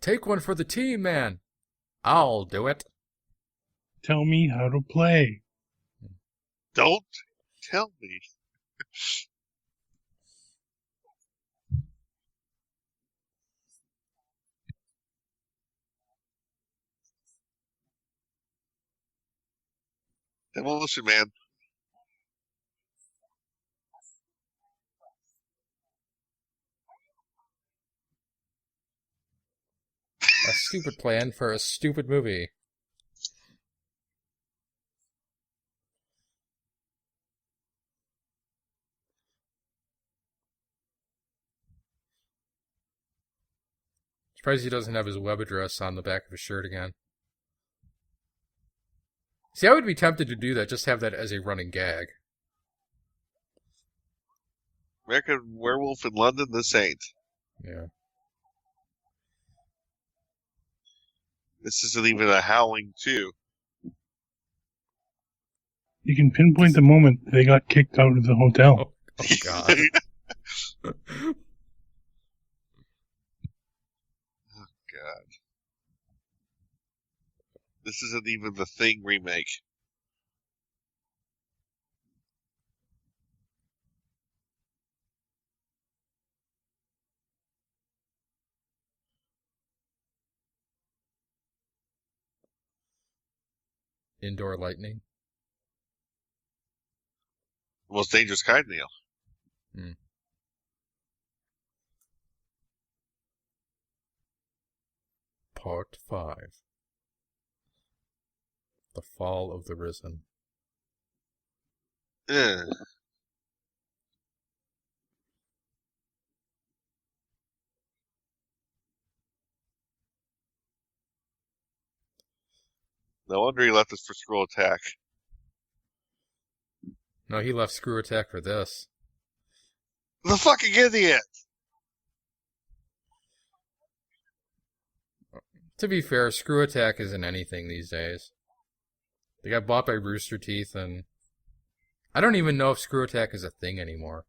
Take one for the team, man. I'll do it. Tell me how to play. Don't tell me. Demolition Man. A stupid plan for a stupid movie. Surprised he doesn't have his web address on the back of his shirt again. See, I would be tempted to do that, just have that as a running gag. American Werewolf in London, this ain't. Yeah. This isn't even a Howling 2. You can pinpoint the moment they got kicked out of the hotel. Oh God. God. This isn't even the Thing remake. Indoor lightning. The most dangerous kind, Neil. Hmm. Part 5. The Fall of the Risen. Ugh. No wonder he left us for Scroll Attack. No, he left Screw Attack for this. The fucking idiot! To be fair, Screw Attack isn't anything these days. They got bought by Rooster Teeth, and I don't even know if Screw Attack is a thing anymore.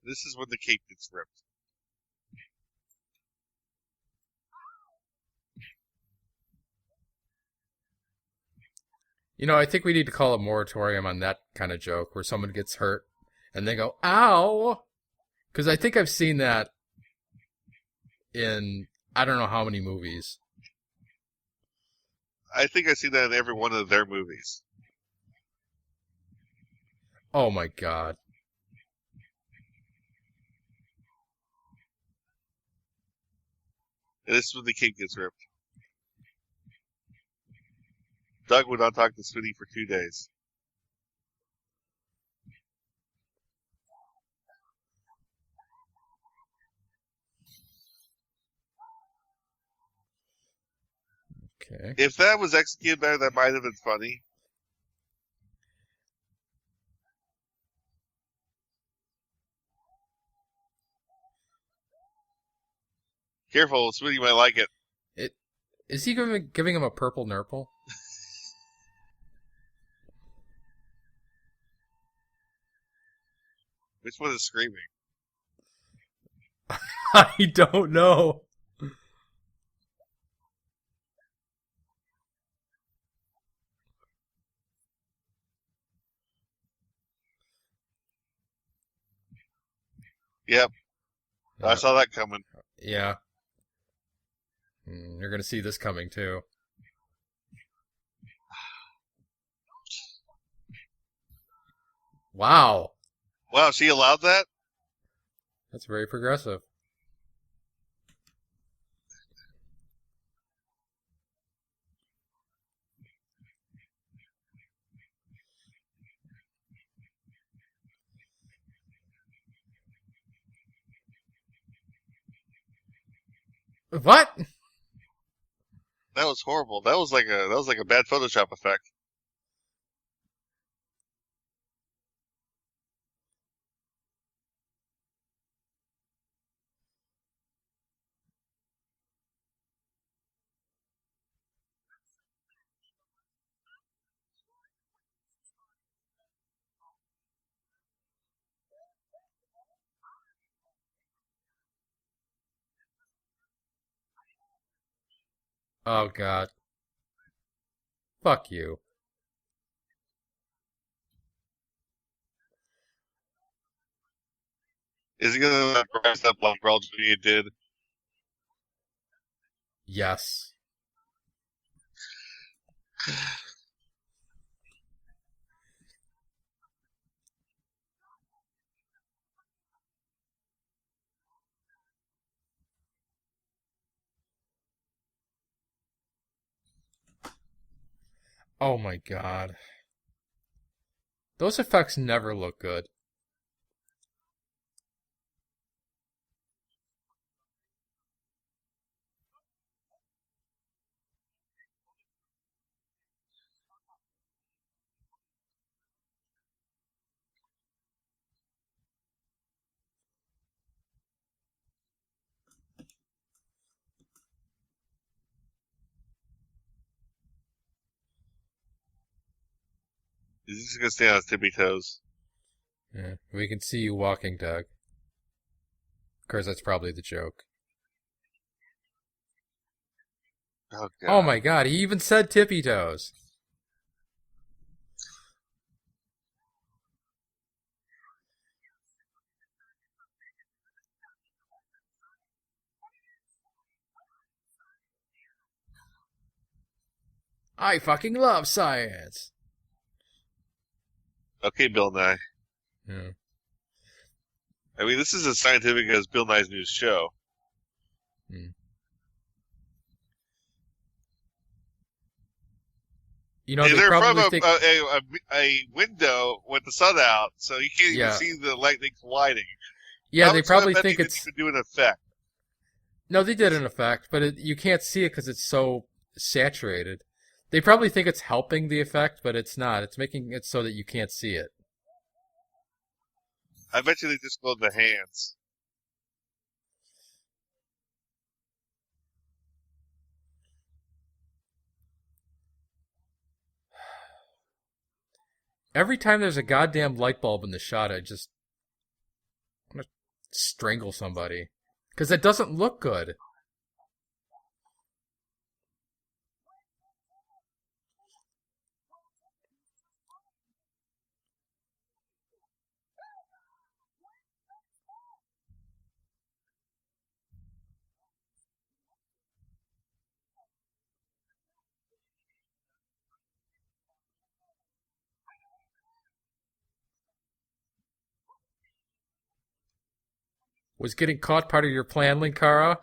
This is when the cape gets ripped. You know, I think we need to call a moratorium on that kind of joke where someone gets hurt and they go, ow! Because I think I've seen that in I don't know how many movies. I think I see that in every one of their movies. Oh my God. And this is when the cape gets ripped. Doug would not talk to Smitty for 2 days. Okay. If that was executed better, that might have been funny. Careful, Smitty might like it. Is he giving him a purple nurple? Which one is screaming? I don't know. Yep, I Yeah. saw that coming. Yeah. You're gonna see this coming too. Wow. Wow, she allowed that? That's very progressive. What? That was horrible. That was like a bad Photoshop effect. Oh god. Fuck you. Is he gonna rise up like Raul Julia did? Yes. Oh my god. Those effects never look good. Is he just gonna stay on his tippy toes? Yeah. We can see you walking, Doug. Of course, that's probably the joke. Oh Oh god. my god, he even said tippy toes. I fucking love science. Okay, Bill Nye. Yeah. I mean, this is as scientific as Bill Nye's new show. Hmm. You know, And they they're from probably a, think. a, a, a window with the sun out, so you can't even Yeah. see the lightning colliding. Yeah, How they much of that probably bet think they didn't it's. even do an effect? No, they did an effect, but you can't see it because it's so saturated. They probably think it's helping the effect, but it's not. It's making it so that you can't see it. I bet you they just glowed the hands. Every time there's a goddamn light bulb in the shot, I just want to strangle somebody. Because it doesn't look good. Was getting caught part of your plan, Linkara?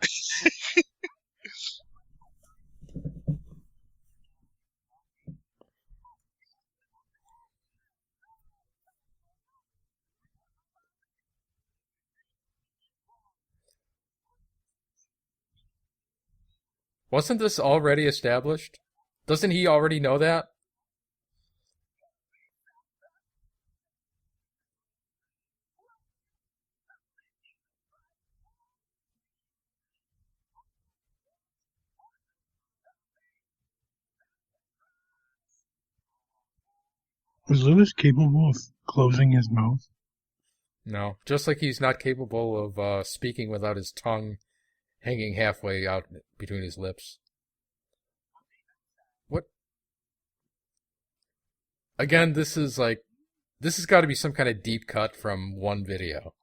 Wasn't this already established? Doesn't he already know that? Was Lewis capable of closing his mouth? No, just like he's not capable of speaking without his tongue hanging halfway out between his lips. What? Again, this has got to be some kind of deep cut from one video.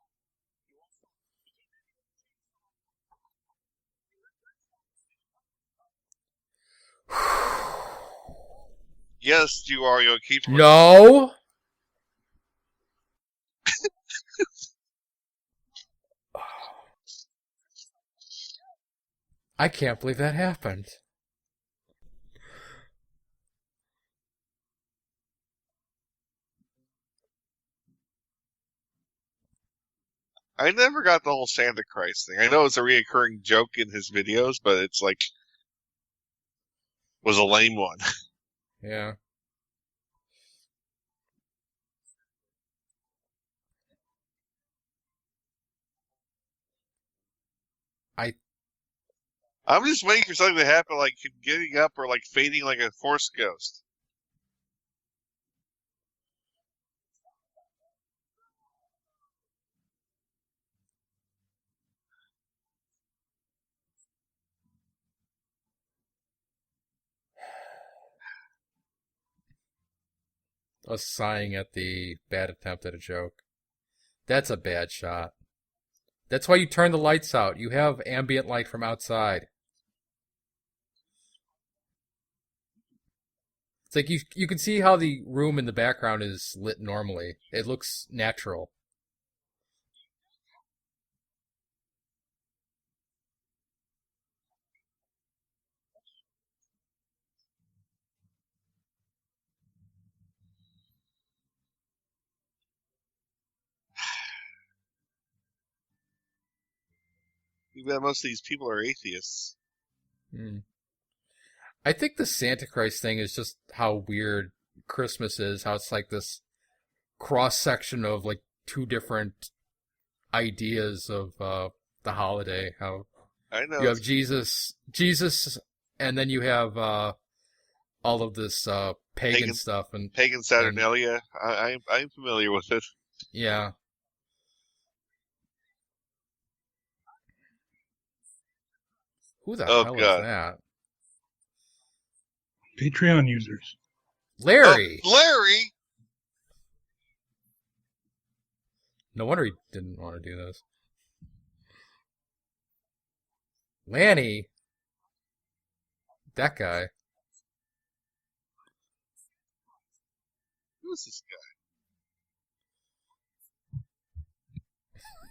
Yes, you are. You'll keep. No. I can't believe that happened. I never got the whole Santa Christ thing. I know it's a reoccurring joke in his videos, but it's like was a lame one. Yeah. I I'm just waiting for something to happen, like him getting up or like fading like a force ghost. was sighing at the bad attempt at a joke. That's a bad shot. That's why you turn the lights out. You have ambient light from outside. It's like you can see how the room in the background is lit normally. It looks natural. Even most of these people are atheists. Hmm. I think the Santa Christ thing is just how weird Christmas is. How it's like this cross section of like two different ideas of the holiday. How I know you have it's Jesus, and then you have all of this pagan pagan, stuff, pagan and Saturnalia. I'm familiar with it. yeah. Who the Oh hell is God. that? Patreon users. Oh, Larry. Larry. No wonder he didn't want to do this. Lanny, that guy. Who's this guy?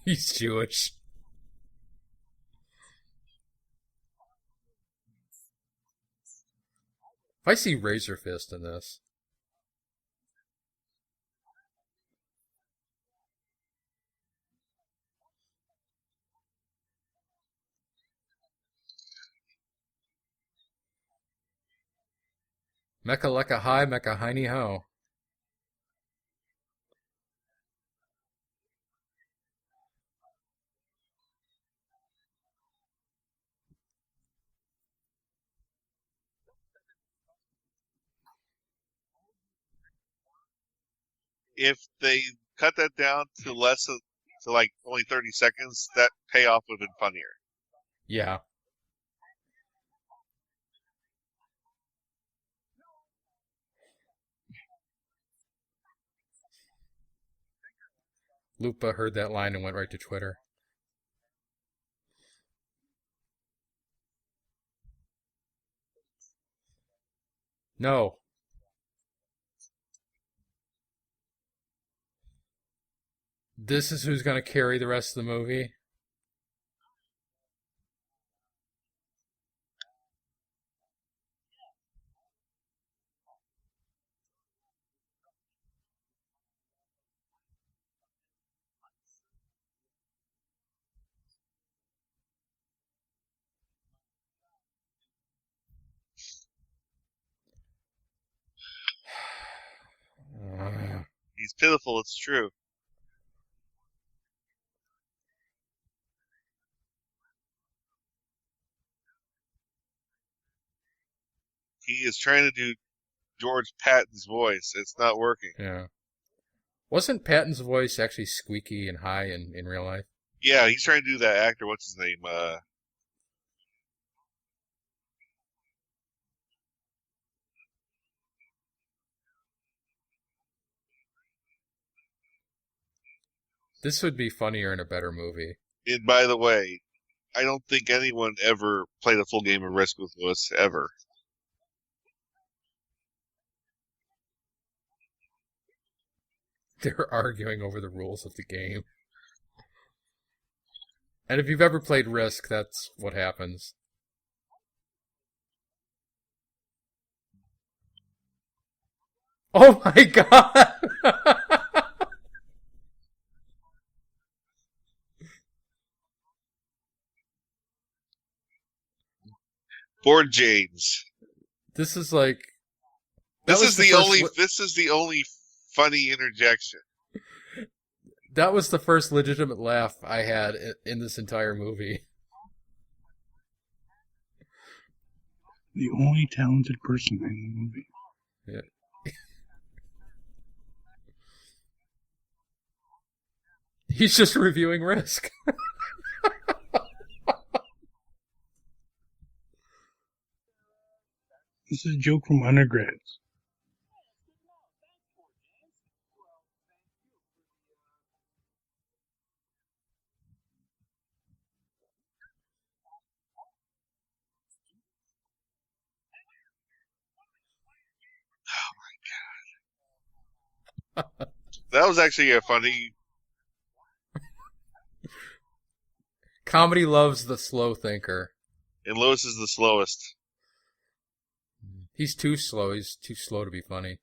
He's Jewish. If I see Razor Fist in this, Mecha Lecca Hi, Mecha Heiny Ho. If they cut that down to to like only 30 seconds, that payoff would have been funnier. Yeah. Lupa heard that line and went right to Twitter. No. This is who's going to carry the rest of the movie? He's pitiful, it's true. He is trying to do George Patton's voice. It's not working. Yeah. Wasn't Patton's voice actually squeaky and high in real life? Yeah, he's trying to do that actor. What's his name? This would be funnier in a better movie. And by the way, I don't think anyone ever played a full game of Risk with Lewis ever. They're arguing over the rules of the game. And if you've ever played Risk, that's what happens. Oh my god! Board James. This is like that This was is the the first only. le- This is the only funny interjection. that was the first legitimate laugh I had in this entire movie. The only talented person in the movie. Yeah. He's just reviewing Risk. This is a joke from undergrads. That was actually a funny. Comedy loves the slow thinker. And Lewis is the slowest. He's too slow. He's too slow to be funny.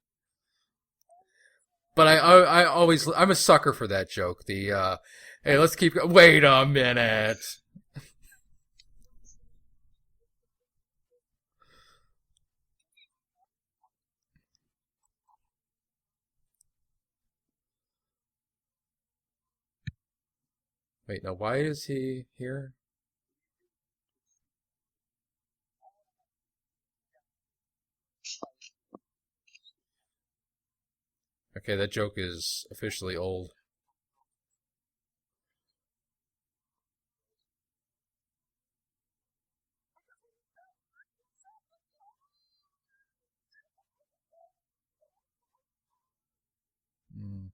But I always I'm a sucker for that joke. The hey, let's keep. Wait a minute. Wait, now why is he here? Okay, that joke is officially old. Mm.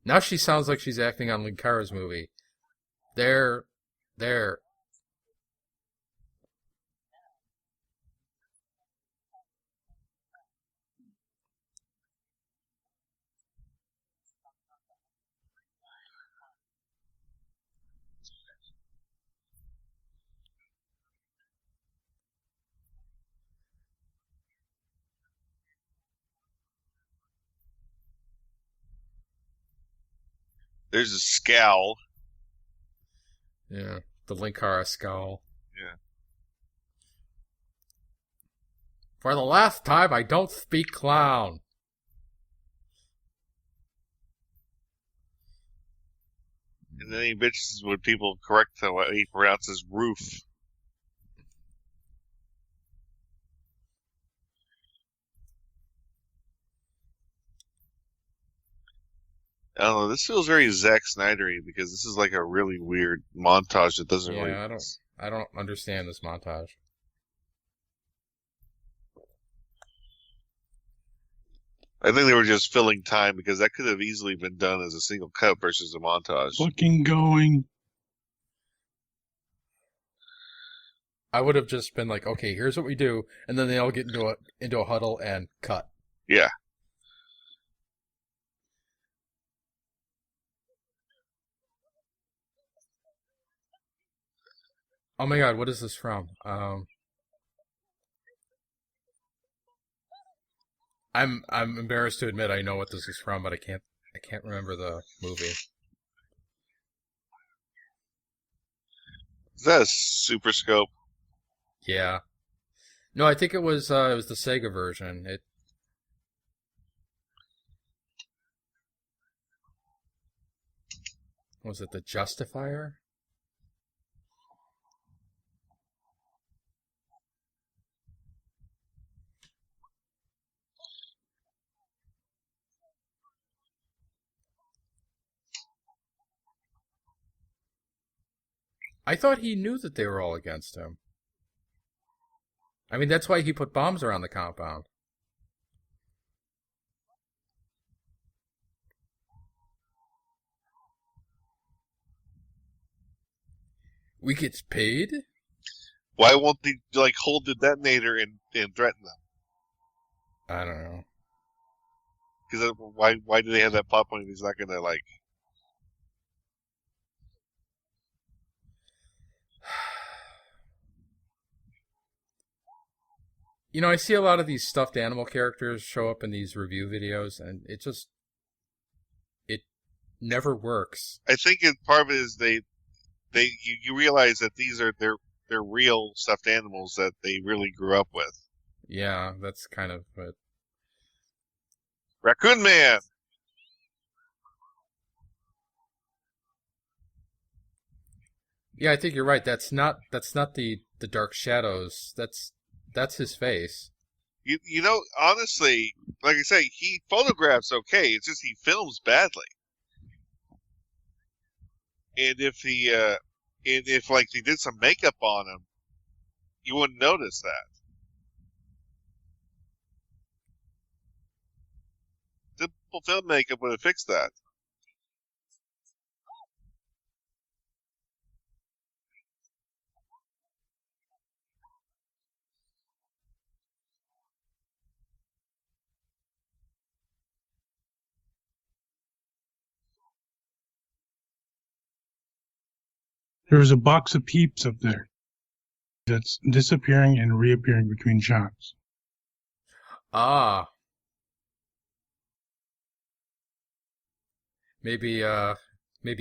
Now she sounds like she's acting on Linkara's movie. There, there. There's a scowl. Yeah, the Linkara scowl. Yeah. For the last time, I don't speak clown. And then he bitches when people correct what he pronounces roof. I don't know. This feels very Zack Snydery because this is like a really weird montage that doesn't really. Yeah, I don't understand this montage. I think they were just filling time because that could have easily been done as a single cut versus a montage. Fucking going. I would have just been like, okay, here's what we do, and then they all get into a huddle and cut. Yeah. Oh my god, what is this from? I'm embarrassed to admit I know what this is from, but I can't remember the movie. Is that a Super Scope? Yeah. No, I think it was the Sega version. It was it the Justifier? I thought he knew that they were all against him. I mean, that's why he put bombs around the compound. We get paid? Why won't they like hold the detonator and threaten them? I don't know. Because why do they have that plot point? He's not gonna like. You know, I see a lot of these stuffed animal characters show up in these review videos, and it never works. I think part of it is you realize that these are they're real stuffed animals that they really grew up with. Yeah, that's kind of it. Raccoon Man. Yeah, I think you're right. That's not the Dark Shadows. That's his face. You know, honestly, like I say, he photographs okay. It's just he films badly. And if like they did some makeup on him, you wouldn't notice that. Simple film makeup would have fixed that. There was a box of Peeps up there that's disappearing and reappearing between shots. Ah, maybe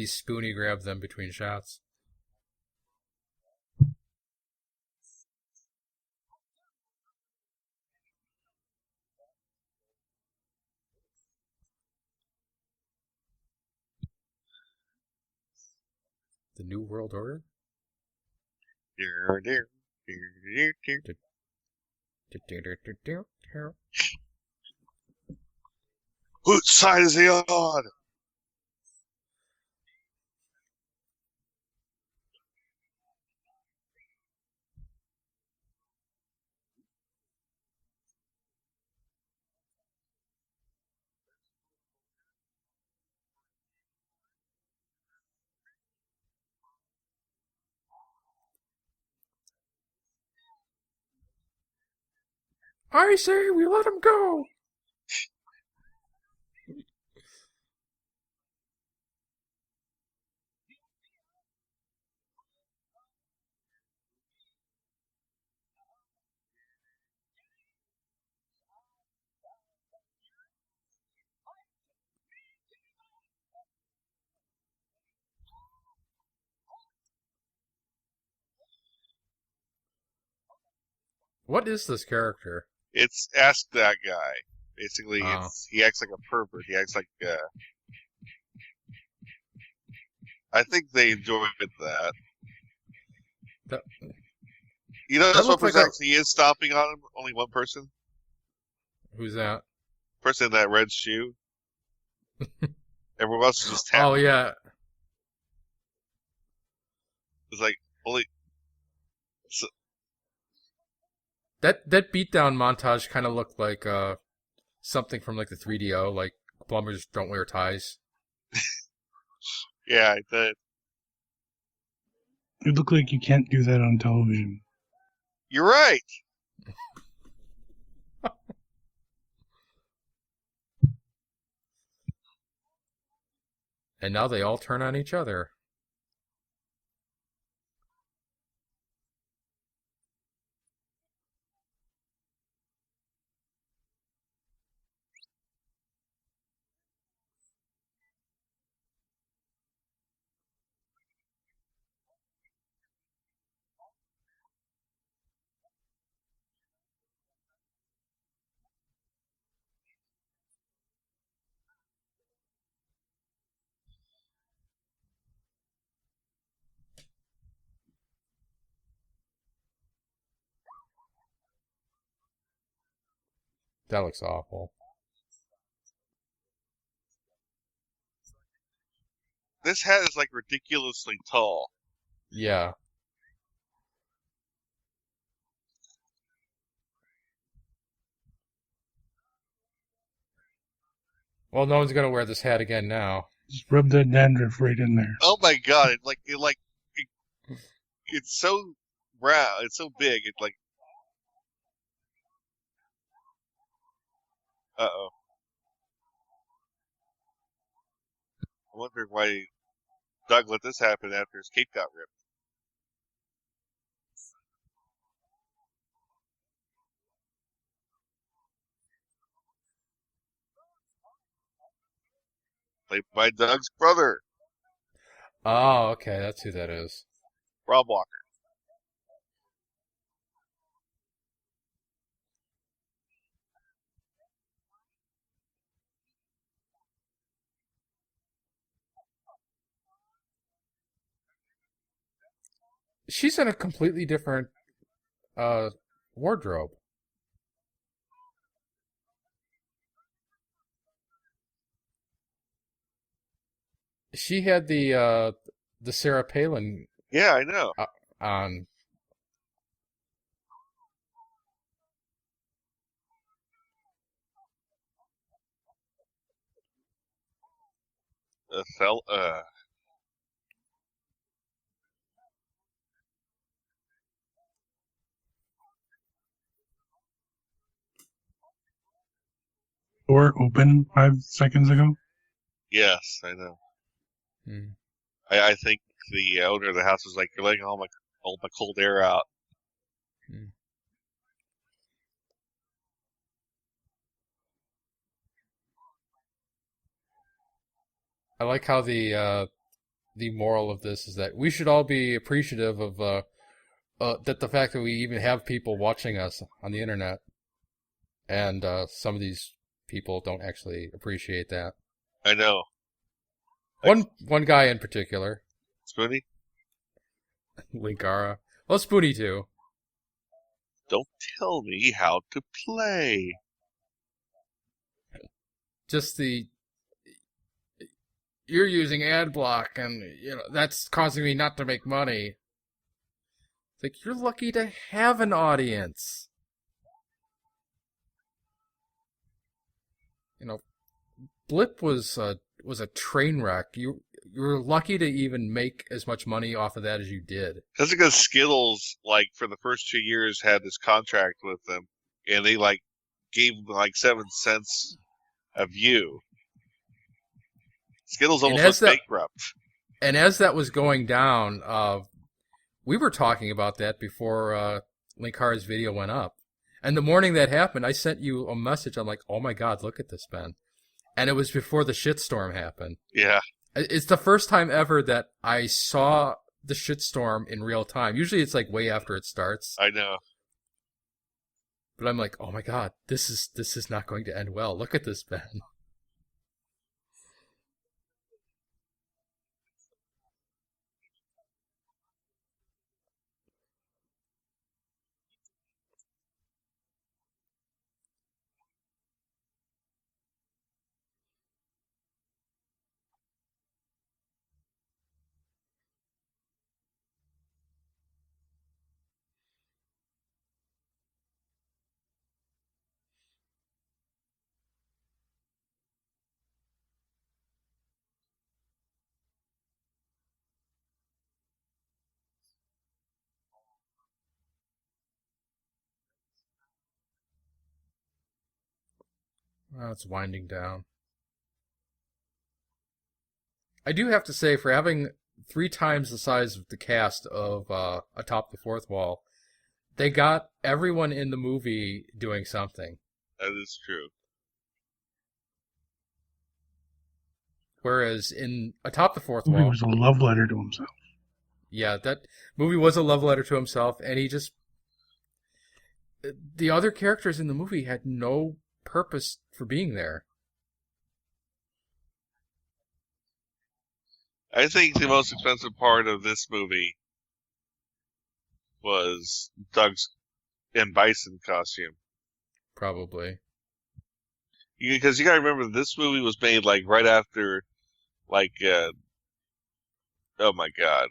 Spoonie grabbed them between shots. The New World Order? Dear, dear, dear, dear, dear. Whose side is he on? I say we let him go. What is this character? It's Ask That Guy. Basically, Oh, he acts like a pervert. He acts like I think they enjoyed that. that You know, that that's one looked like person a. actually is stomping on him. Only one person. Who's that? Person in that red shoe. Everyone else is just Oh tapping. yeah, It's like only. So, that beatdown montage kind of looked like something from like the 3DO, like plumbers don't wear ties. yeah, the, You look like you can't do that on television. you're right. And now they all turn on each other. That looks awful. This hat is like ridiculously tall. Yeah. Well, no one's gonna wear this hat again now. Just rub that dandruff right in there. Oh my god! It's so round. It's so big. It's like, uh-oh. I wonder why Doug let this happen after his cape got ripped. Played by Doug's brother, Oh, okay, that's who that is. Rob Walker. She's in a completely different uh wardrobe. She had the Sarah Palin Yeah, I know. on. Fell. Door open 5 seconds ago. Yes, I know. Hmm. I think the owner of the house was like, "You're letting all my cold air out." Hmm. I like how the moral of this is that we should all be appreciative of that the fact that we even have people watching us on the internet, and some of these people don't actually appreciate that. I know. Like, One guy in particular, Spoonie, Linkara. Well, Spoonie too. don't tell me how to play. Just the you're using ad block, and that's causing me not to make money. It's like you're lucky to have an audience. You know, Blip was a train wreck. You're lucky to even make as much money off of that as you did. That's because Skittles, like, for the first 2 years, had this contract with them, and they like gave them like 7 cents a view. Skittles And almost went bankrupt. as that was going down, we were talking about that before Linkara's video went up. And the morning that happened, I sent you a message. I'm like, oh my God, look at this, Ben. And it was before the shitstorm happened. Yeah, It's the first time ever that I saw the shitstorm in real time. Usually it's like way after it starts. I know. But I'm like, oh my God, this is not going to end well. Look at this, Ben. Well, it's winding down. I do have to say, for having 3 times the size of the cast of Atop the Fourth Wall, they got everyone in the movie doing something. That is true. Whereas in Atop the Fourth The movie Wall, was a love letter to himself. yeah, that movie was a love letter to himself, and the other characters in the movie had no purpose for being there. I think the most expensive part of this movie was Doug's and Bison costume. Probably. Because you gotta remember, this movie was made like right after, like, oh my God,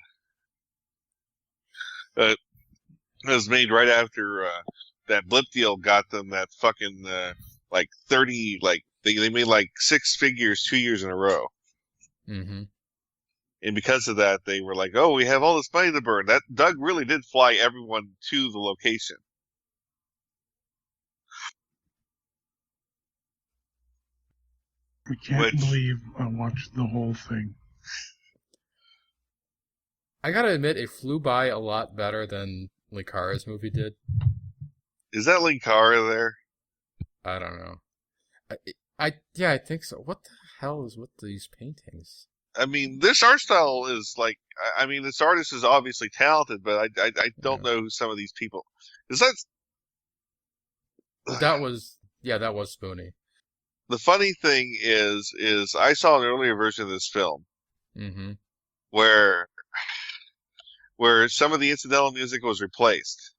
It was made right after that Blip deal got them that fucking like 30, like they made like 6 figures 2 years in a row. Mm-hmm. And because of that, they were like, "Oh, we have all this money to burn." That Doug really did fly everyone to the location. I can't believe I watched the whole thing. I gotta admit, it flew by a lot better than Linkara's movie did. Is that Linkara there? I don't know. I think so. What the hell is with these paintings? I mean, this art style is like, I mean, this artist is obviously talented, but I don't know who some of these people. Is that That was Spoonie. the funny thing is I saw an earlier version of this film Mm-hmm. where some of the incidental music was replaced.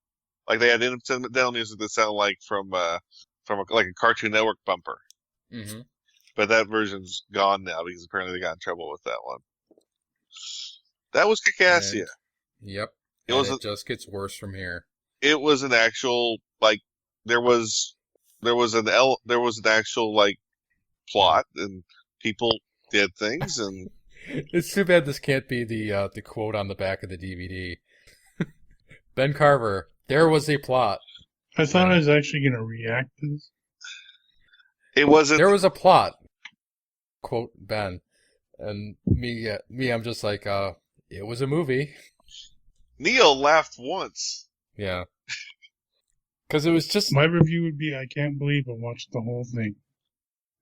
Like they had incidental music that sounded like from like a Cartoon Network bumper. Mm-hmm. But that version's gone now because apparently they got in trouble with that one. That was Kickassia. Yep. It just gets worse from here. It was an actual like there was an actual like plot and people did things and It's too bad this can't be the quote on the back of the DVD. Ben Carver, there was a plot. I thought I was actually going to react to this. it wasn't. There was a plot. Quote Ben. And me, I'm just like, it was a movie. Neil laughed once. Yeah. Because it was just... My review would be, I can't believe I watched the whole thing.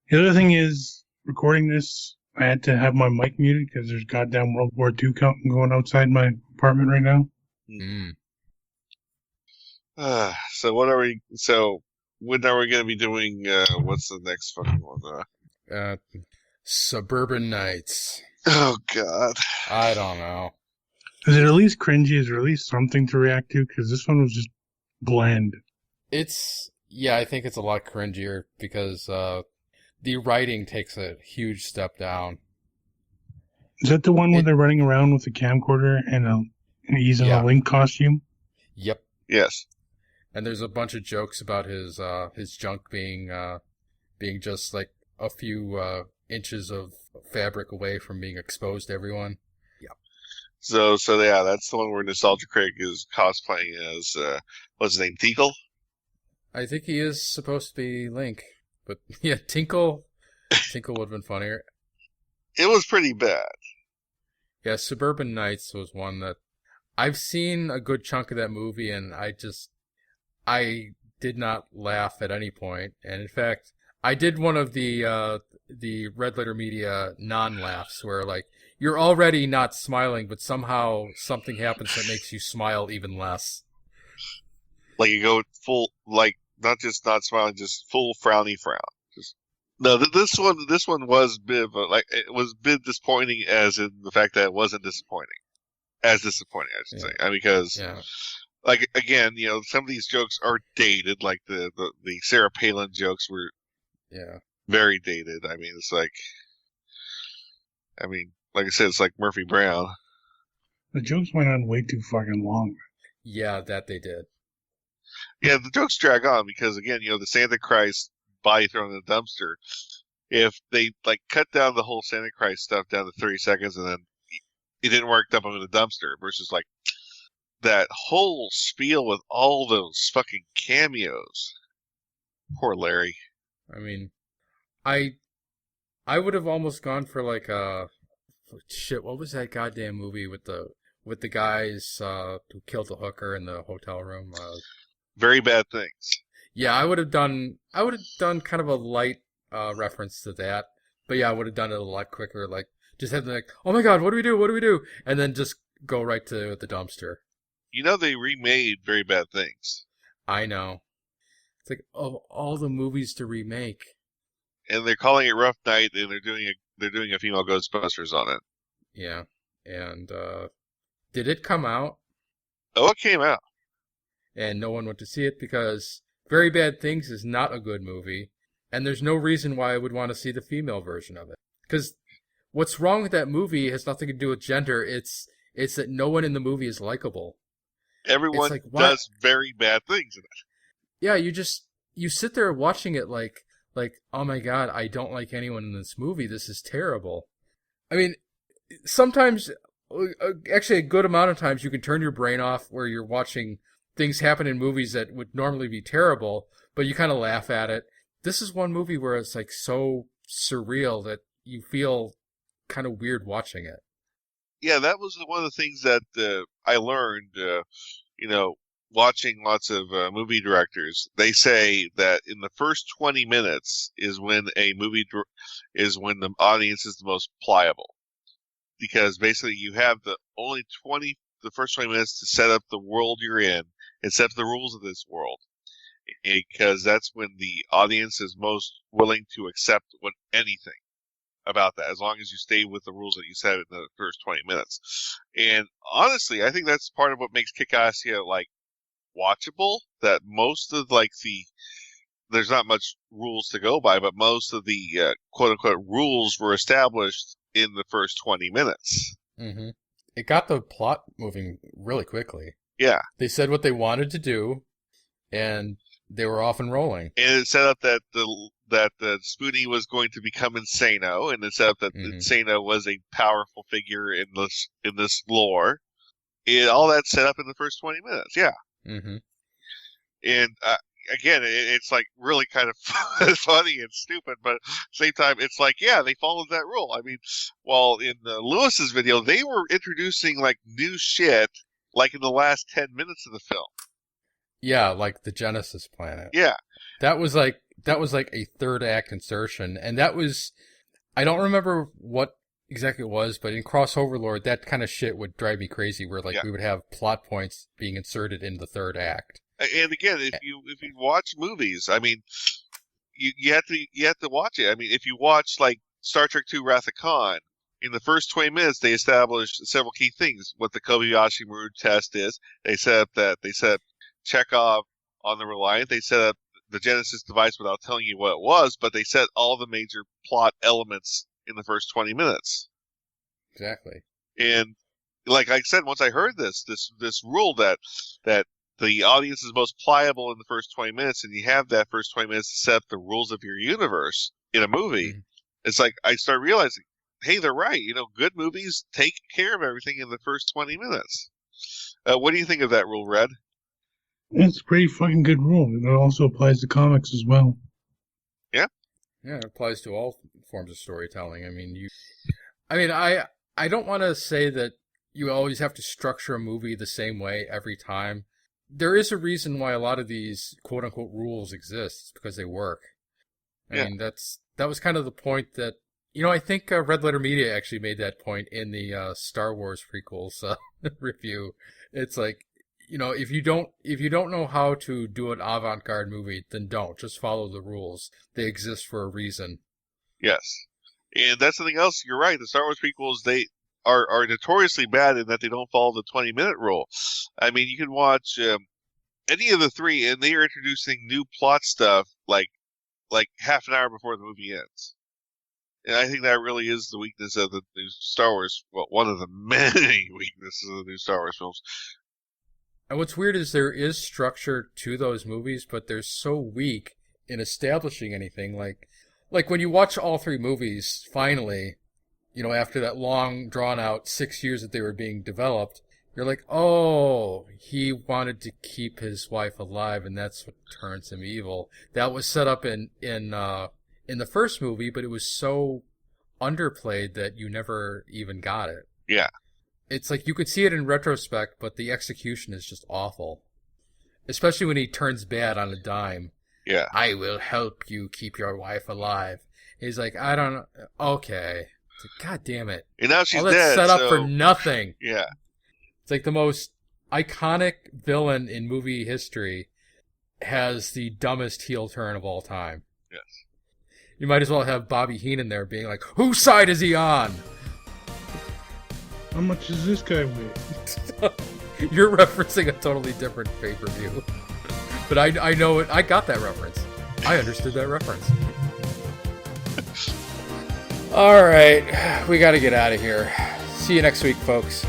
The other thing is, recording this, I had to have my mic muted because there's goddamn World War II going outside my apartment right now. Mm. So what are we? So when are we going to be doing? What's the next fucking one? Suburban Nights. Oh God. I don't know. Is it at least cringy? Is there at least something to react to? Because this one was just bland. I think it's a lot cringier because the writing takes a huge step down. Is that the one where they're running around with a camcorder and he's in a Link costume? Yep. Yes. And there's a bunch of jokes about his junk being just like a few inches of fabric away from being exposed to everyone. Yep. So yeah, that's the one where Nostalgia Craig is cosplaying as what's his name, Tinkle? I think he is supposed to be Link, but yeah, Tinkle would have been funnier. It was pretty bad. Yeah, Suburban Nights was one that I've seen a good chunk of that movie, and I did not laugh at any point. And in fact, I did one of the Red Letter Media non-laughs where like you're already not smiling, but somehow something happens that makes you smile even less. Like you go full, like not just not smiling, just full frowny frown. Just no. This one was a bit of it was a bit disappointing, as in the fact that it wasn't disappointing. As disappointing, I should say, because like again, some of these jokes are dated. Like the Sarah Palin jokes were very dated. I mean, it's like, like I said, it's like Murphy Brown. The jokes went on way too fucking long. Yeah, that they did. Yeah, the jokes drag on because again, the Santa Christ body thrown in the dumpster. If they like cut down the whole Santa Christ stuff down to 30 seconds and then it didn't work, dump them in the dumpster versus like that whole spiel with all those fucking cameos. Poor Larry. I mean, I would have almost gone for like shit. What was that goddamn movie with the guys who killed the hooker in the hotel room? Very Bad Things. Yeah, I would have done kind of a light reference to that, but yeah, I would have done it a lot quicker. Like just had like, oh my god, what do we do? What do we do? And then just go right to the dumpster. They remade Very Bad Things. I know. It's like of all the movies to remake. And they're calling it Rough Night, and they're doing a female Ghostbusters on it. Yeah, and did it come out? Oh, it came out. And no one went to see it because Very Bad Things is not a good movie, and there's no reason why I would want to see the female version of it. Because what's wrong with that movie has nothing to do with gender. It's that no one in the movie is likable. Everyone like, does very bad things in it. Yeah, you sit there watching it like, oh my God, I don't like anyone in this movie. This is terrible. I mean, sometimes, actually a good amount of times, you can turn your brain off where you're watching things happen in movies that would normally be terrible, but you kind of laugh at it. This is one movie where it's like so surreal that you feel kind of weird watching it. Yeah, that was one of the things that I learned, watching lots of movie directors. They say that in the first 20 minutes is when is when the audience is the most pliable. Because basically you have the first 20 minutes to set up the world you're in and set up the rules of this world. Because that's when the audience is most willing to accept anything about that, as long as you stay with the rules that you set in the first 20 minutes. And honestly, I think that's part of what makes Kickassia watchable, that most of there's not much rules to go by, but most of the quote unquote rules were established in the first 20 minutes. Mm-hmm. It got the plot moving really quickly. Yeah. They said what they wanted to do, and they were off and rolling. And it set up that the Spoonie was going to become Insano, and it set up that Insano was a powerful figure in this lore. All that set up in the first 20 minutes, yeah. Mm-hmm. And again, it's really kind of funny and stupid, but at the same time, it's yeah, they followed that rule. I mean, while in Lewis's video, they were introducing new shit in the last 10 minutes of the film. Yeah, like the Genesis planet. Yeah. That was like a third act insertion, and that was, I don't remember what exactly it was, but in Cross Overlord, that kind of shit would drive me crazy, where we would have plot points being inserted in the third act. And again, if you watch movies, I mean, you have to watch it. I mean, if you watch Star Trek II: Wrath of Khan, in the first 20 minutes they established several key things. What the Kobayashi Maru test is. They set up Chekhov on the Reliant. They set up the Genesis device without telling you what it was, but they set all the major plot elements in the first 20 minutes. Exactly. And like I said, once I heard this rule that the audience is most pliable in the first 20 minutes, and you have that first 20 minutes to set up the rules of your universe in a movie, it's I start realizing, hey, they're right. Good movies take care of everything in the first 20 minutes. What do you think of that rule, Red? It's a pretty fucking good rule. It also applies to comics as well. Yeah? Yeah, it applies to all forms of storytelling. I don't want to say that you always have to structure a movie the same way every time. There is a reason why a lot of these quote-unquote rules exist. It's because they work. I mean, that was kind of the point that, I think Red Letter Media actually made that point in the Star Wars prequels review. It's if you don't know how to do an avant-garde movie, then don't. Just follow the rules. They exist for a reason. Yes. And that's something else. You're right. The Star Wars prequels, they are notoriously bad in that they don't follow the 20-minute rule. I mean, you can watch any of the three, and they are introducing new plot stuff like half an hour before the movie ends. And I think that really is the weakness of the new Star Wars. Well, one of the many weaknesses of the new Star Wars films. And what's weird is there is structure to those movies, but they're so weak in establishing anything. Like when you watch all three movies, finally, after that long, drawn-out 6 years that they were being developed, you're like, oh, he wanted to keep his wife alive, and that's what turns him evil. That was set up in the first movie, but it was so underplayed that you never even got it. Yeah. It's you could see it in retrospect, but the execution is just awful. Especially when he turns bad on a dime. Yeah. I will help you keep your wife alive. He's like, I don't know. Okay. It's God damn it. And now she's all that's dead. Set up for nothing. Yeah. It's the most iconic villain in movie history has the dumbest heel turn of all time. Yes. You might as well have Bobby Heenan there being like, whose side is he on? How much does this guy weigh? You're referencing a totally different pay-per-view. But I know it. I got that reference. I understood that reference. All right. We got to get out of here. See you next week, folks.